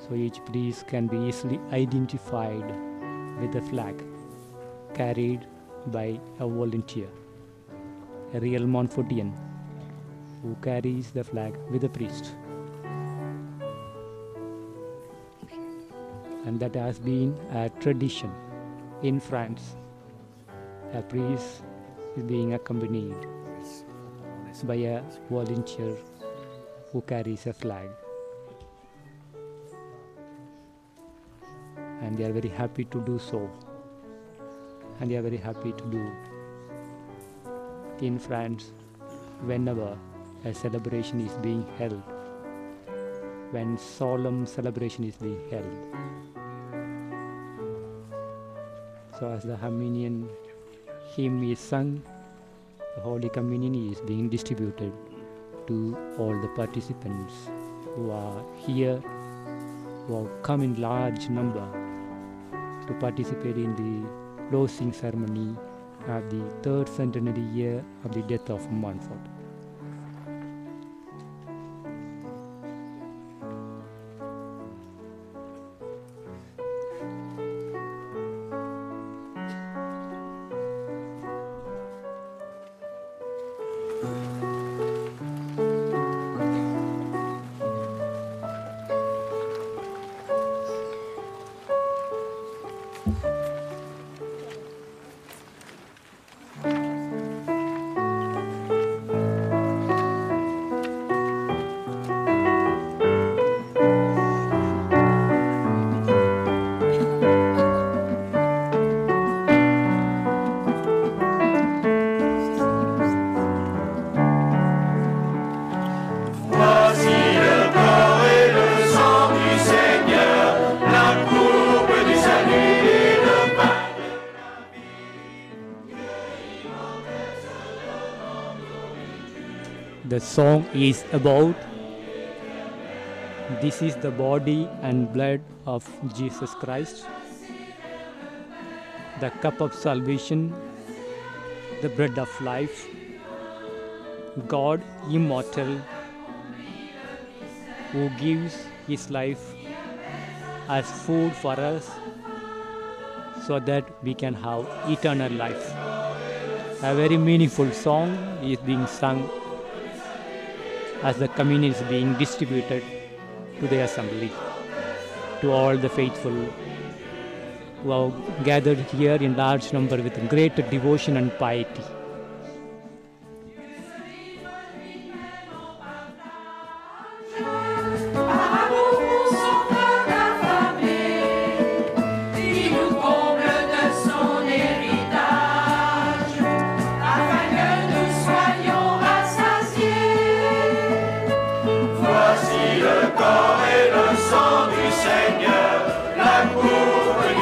[SPEAKER 1] So each priest can be easily identified with the flag carried by a volunteer, a real Montfortian who carries the flag with the priest. And that has been a tradition in France. A priest is being accompanied by a volunteer who carries a flag. And they are very happy to do so. And they are very happy to do in France whenever a celebration is being held, when solemn celebration is being held. So as the Armenian hymn is sung, the Holy Communion is being distributed to all the participants who are here, who have come in large number to participate in the closing ceremony of the 3rd centenary year of the death of Montfort. The song is about, this is the body and blood of Jesus Christ, the cup of salvation, the bread of life, God immortal, who gives his life as food for us so that we can have eternal life. A very meaningful song is being sung as the communion is being distributed to the assembly, to all the faithful who have gathered here in large number with great devotion and piety.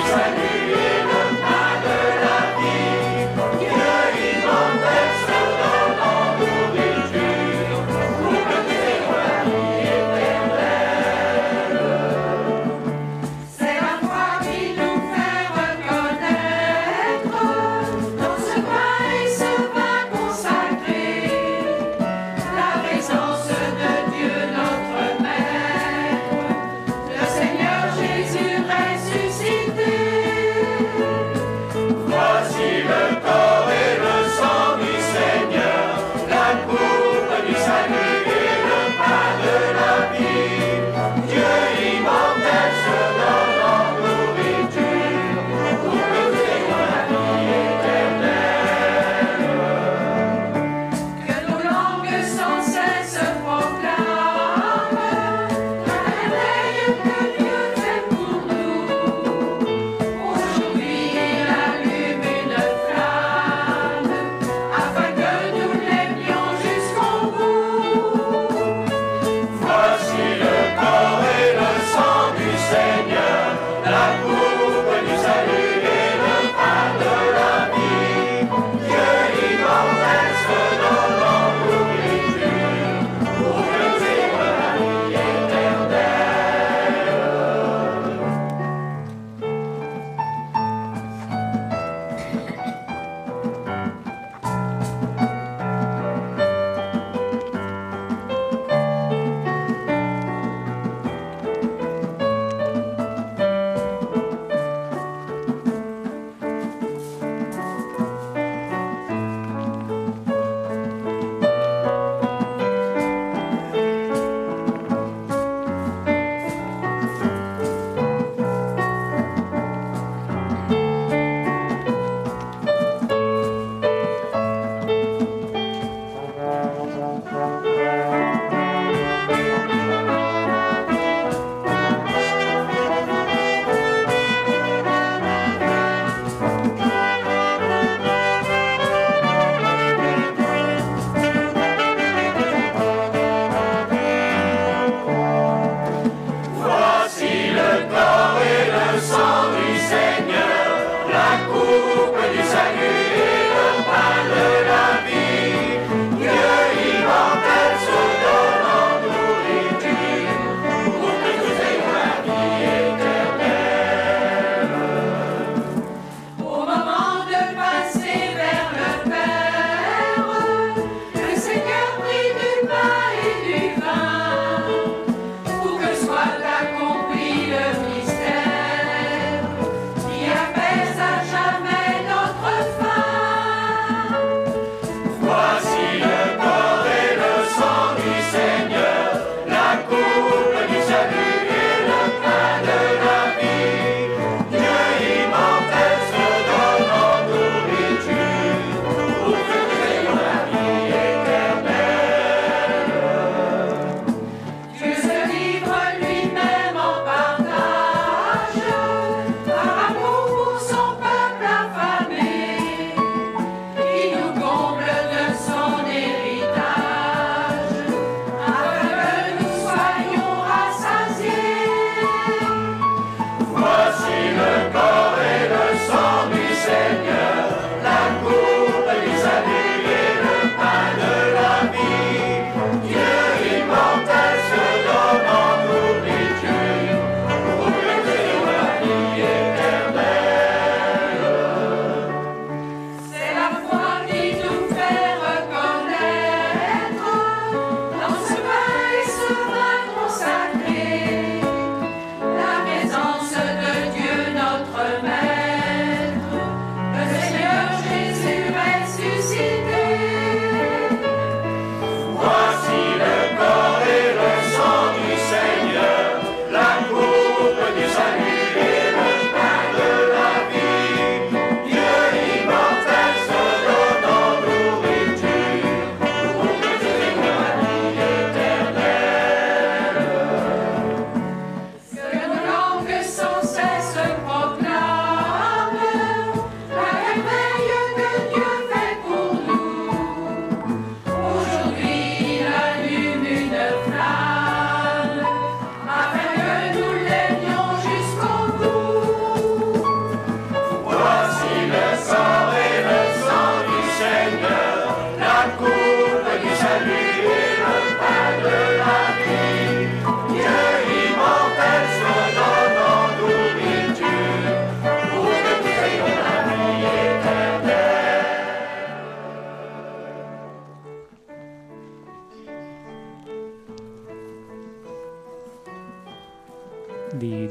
[SPEAKER 5] Salut et le pain de la vie, Dieu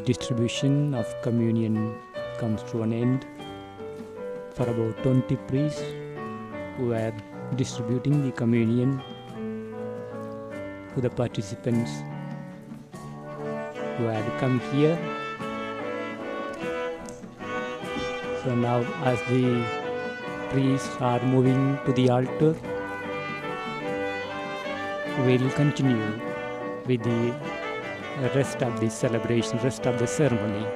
[SPEAKER 1] distribution of communion comes to an end. For about 20 priests who were distributing the communion to the participants who had come here. So now as the priests are moving to the altar, we will continue with the rest of the celebration, rest of the ceremony.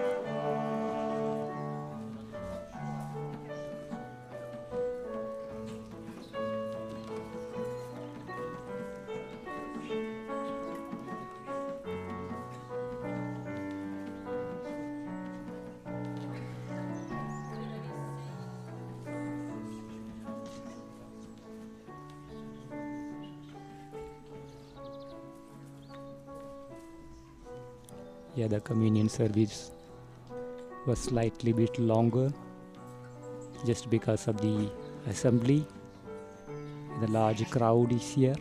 [SPEAKER 1] Yeah, the communion service was slightly bit longer just because of the assembly. The large crowd is here.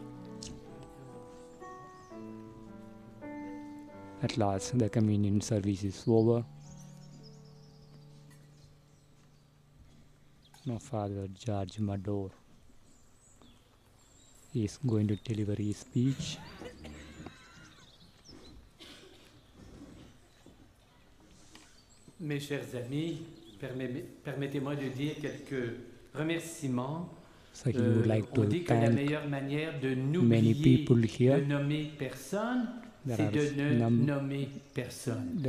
[SPEAKER 1] At last, the communion service is over. Now Father George Mador is going to deliver his speech.
[SPEAKER 11] Mes chers amis, permettez-moi de dire quelques remerciements.
[SPEAKER 1] So he would like to
[SPEAKER 11] on dit que la meilleure manière de n'oublier de nommer personne, c'est de ne nommer personne.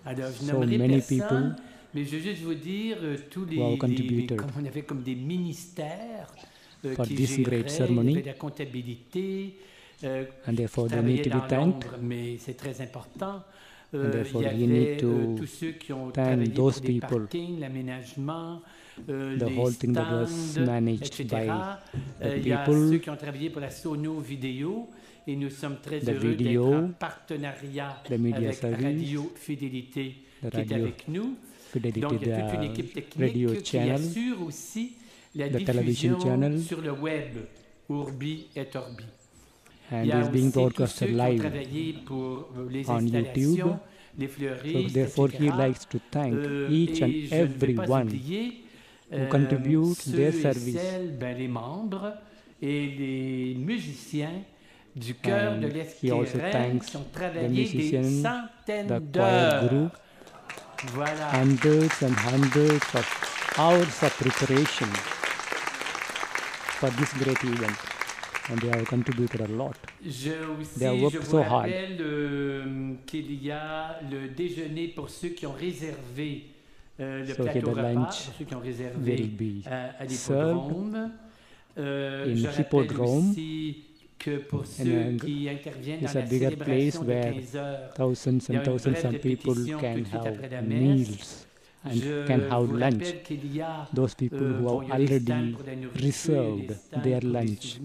[SPEAKER 11] Alors je nommerai personne, mais je veux juste vous dire tous les comme on avait comme des ministères qui géraient, il y avait la comptabilité, travaillaient dans l'ombre, mais c'est très important. Il y avait tous ceux qui ont travaillé pour les parkings, l'aménagement, les stands, etc. Il y a ceux qui ont travaillé pour la Sono Vidéo et nous sommes très heureux d'être en partenariat avec Radio Fidélité qui est avec nous. Donc il y a toute une équipe technique qui assure aussi la diffusion sur le web, Urbi et Orbi. Il y a aussi tous ceux qui ont travaillé pour les installations, les fleuristes,
[SPEAKER 1] so therefore he likes to thank each and everyone who contribute their service.
[SPEAKER 11] Les membres et les musiciens du chœur de l'Esquerrain qui ont travaillé des centaines d'heures. Voilà.
[SPEAKER 1] Hundreds and hundreds of hours of preparation for this great event. And they have contributed a lot.
[SPEAKER 11] Je vous rappelle qu'il y a le déjeuner pour ceux qui ont réservé le plateau repas, pour ceux qui ont réservé à l'hippodrome. Je rappelle aussi que pour ceux qui interviennent dans la célébration de 15 heures,
[SPEAKER 1] thousands and thousands of people can have meals and can have lunch. Those people who have already reserved their lunch,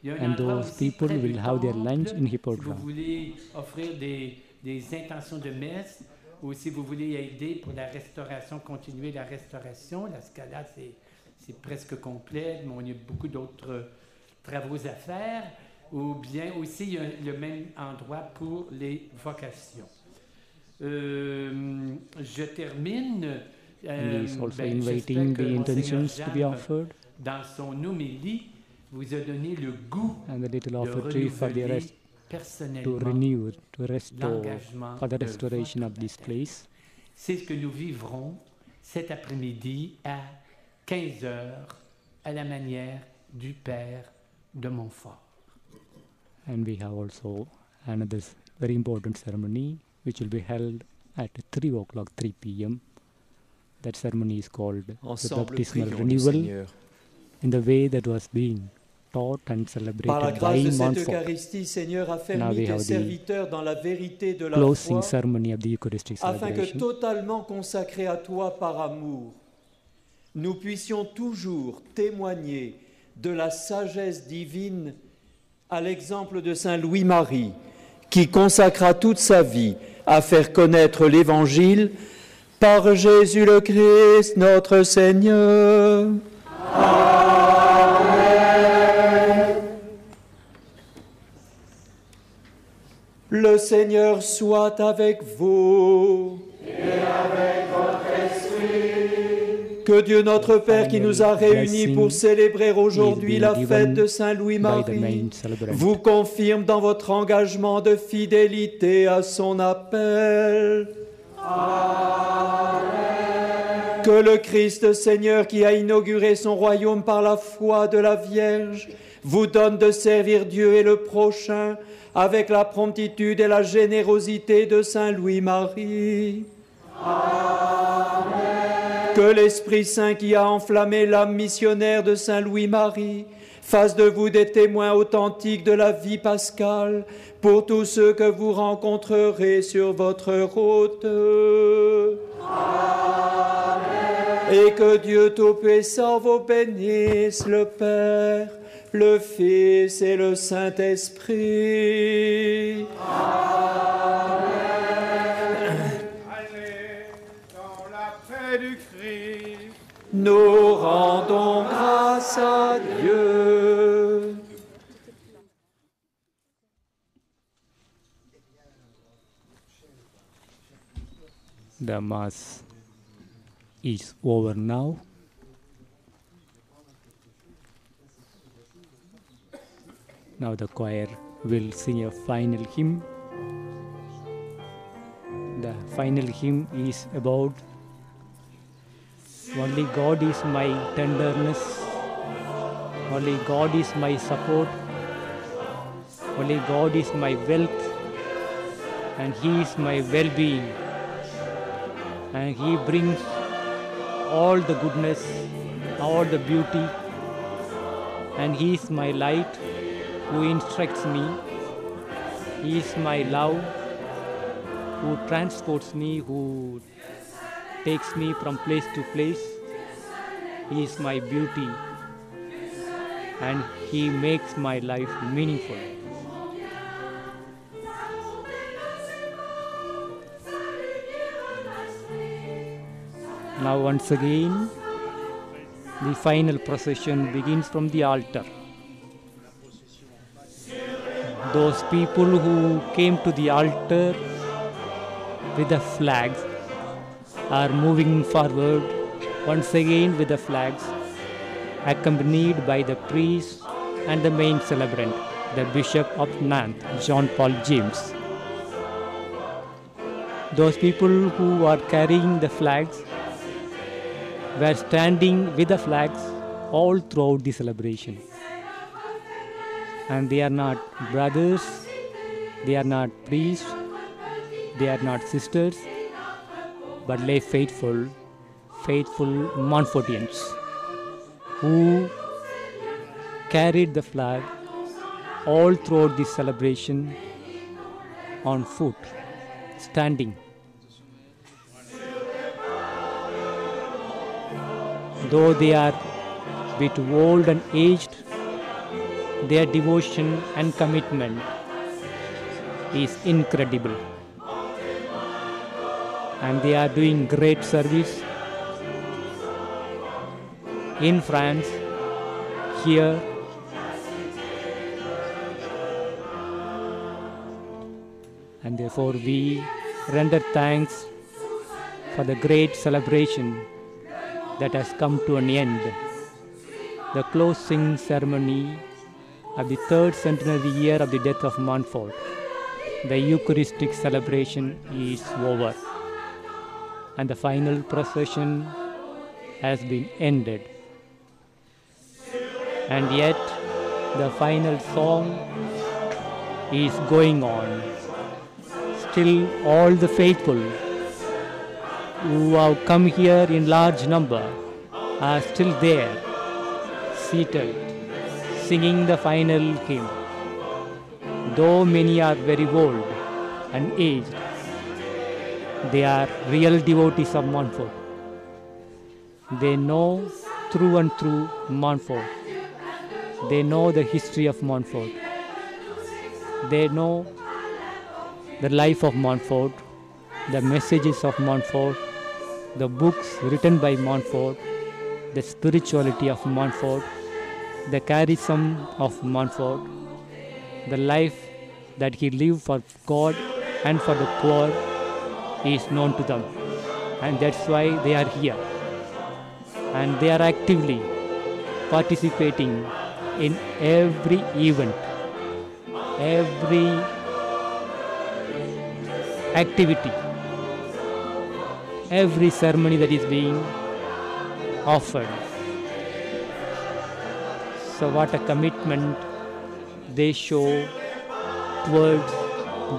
[SPEAKER 1] and those people will have their lunch in Hippodrome.
[SPEAKER 11] Si vous voulez offrir des intentions de messe, ou si vous voulez aider pour la restauration, continuer la restauration, la Scala c'est presque complet, mais il y a beaucoup d'autres travaux à faire, ou bien aussi il y a le même endroit pour les vocations. Je termine.
[SPEAKER 1] Inviting the intentions to be offered.
[SPEAKER 11] Dans son homélie, vous a donné le goût
[SPEAKER 1] de renouveler
[SPEAKER 11] personnellement
[SPEAKER 1] l'engagement for the restoration of this place.
[SPEAKER 11] C'est ce que nous vivrons cet après-midi à 15 heures à la manière du Père de Montfort.
[SPEAKER 1] And we have also another very important ceremony which will be held at 3 o'clock, 3 p.m. That ceremony is called the baptismal renewal in the way that was being taught and celebrated
[SPEAKER 9] Par la grâce
[SPEAKER 1] by
[SPEAKER 9] de cette
[SPEAKER 1] Montfort.
[SPEAKER 9] Eucharistie, Seigneur, affermis tes serviteurs dans la vérité de la
[SPEAKER 1] closing
[SPEAKER 9] foi,
[SPEAKER 1] ceremony of the Eucharistic
[SPEAKER 9] afin que
[SPEAKER 1] celebration.
[SPEAKER 9] totalement consacrés à toi par amour, nous puissions toujours témoigner de la sagesse divine à l'exemple de Saint Louis-Marie, qui consacra toute sa vie à faire connaître l'Évangile par Jésus le Christ, notre Seigneur. Amen. Le Seigneur soit avec vous.
[SPEAKER 5] Et avec votre esprit.
[SPEAKER 9] Que Dieu notre Père qui nous a réunis pour célébrer aujourd'hui la fête de Saint Louis-Marie vous confirme dans votre engagement de fidélité à son appel.
[SPEAKER 5] Amen.
[SPEAKER 9] Que le Christ Seigneur qui a inauguré son royaume par la foi de la Vierge vous donne de servir Dieu et le prochain avec la promptitude et la générosité de Saint Louis-Marie.
[SPEAKER 5] Amen.
[SPEAKER 9] Que l'Esprit Saint qui a enflammé l'âme missionnaire de Saint Louis-Marie fasse de vous des témoins authentiques de la vie pascale pour tous ceux que vous rencontrerez sur votre route.
[SPEAKER 5] Amen.
[SPEAKER 9] Et que Dieu Tout-Puissant vous bénisse, le Père, le Fils et le Saint-Esprit.
[SPEAKER 5] Amen.
[SPEAKER 13] Allez dans la paix du Christ.
[SPEAKER 9] Nous rendons grâce à Dieu.
[SPEAKER 1] The Mass is over now. Now the choir will sing a final hymn. The final hymn is about only God is my tenderness, only God is my support, only God is my wealth, and He is my well-being, and He brings all the goodness, all the beauty, and He is my light who instructs me. He is my love who transports me, who takes me from place to place. He is my beauty and He makes my life meaningful. Now once again, the final procession begins from the altar. Those people who came to the altar with the flags are moving forward once again with the flags, accompanied by the priest and the main celebrant, the Bishop of Nantes, John Paul James. Those people who are carrying the flags were standing with the flags all throughout the celebration. And they are not brothers, they are not priests, they are not sisters, but lay faithful Montfortians who carried the flag all throughout the celebration on foot, standing. Though they are a bit old and aged, their devotion and commitment is incredible. And they are doing great service in France, here, and therefore we render thanks for the great celebration that has come to an end. The closing ceremony of the third centenary year of the death of Montfort. The Eucharistic celebration is over, and the final procession has been ended. And yet, the final song is going on. Still, all the faithful who have come here in large number are still there, seated, singing the final hymn. Though many are very old and aged, they are real devotees of Montfort. They know through and through Montfort. They know the history of Montfort. They know the life of Montfort, the messages of Montfort, the books written by Montfort, the spirituality of Montfort, the charism of Montfort, the life that he lived for God and for the poor is known to them. And that's why they are here. And they are actively participating in every event, every activity, every ceremony that is being offered. So what a commitment they show towards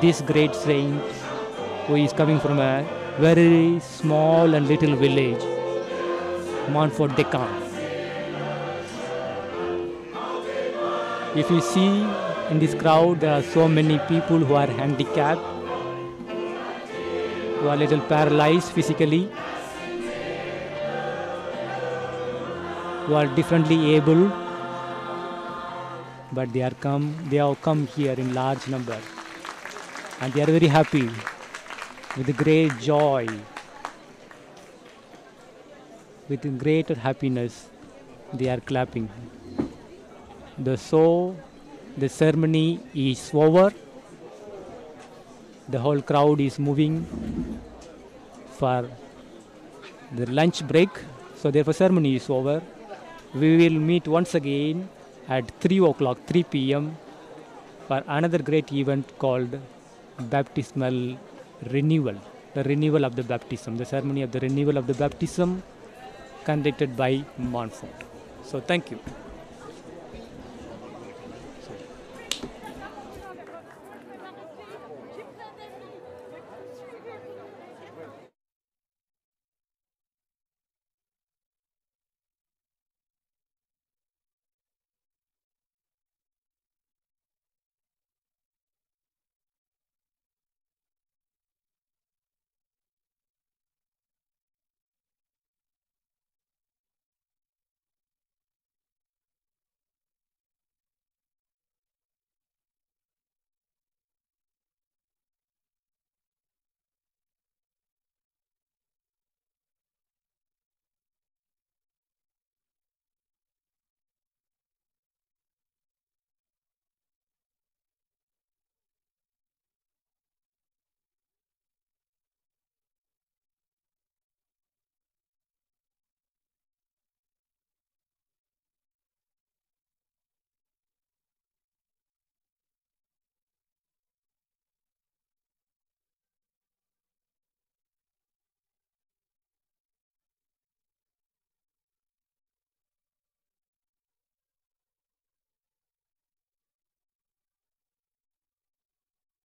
[SPEAKER 1] this great saint who is coming from a very small and little village, Montfort-de-Camp. If you see in this crowd, there are so many people who are handicapped, who are a little paralyzed physically, who are differently able, but they have come here in large number, and they are very happy with great joy, with greater happiness. They are clapping. The ceremony is over. The whole crowd is moving for the lunch break. So therefore ceremony is over. We will meet once again at 3 p.m. for another great event called baptismal renewal. The renewal of the baptism. The ceremony of the renewal of the baptism conducted by Montfort. So thank you.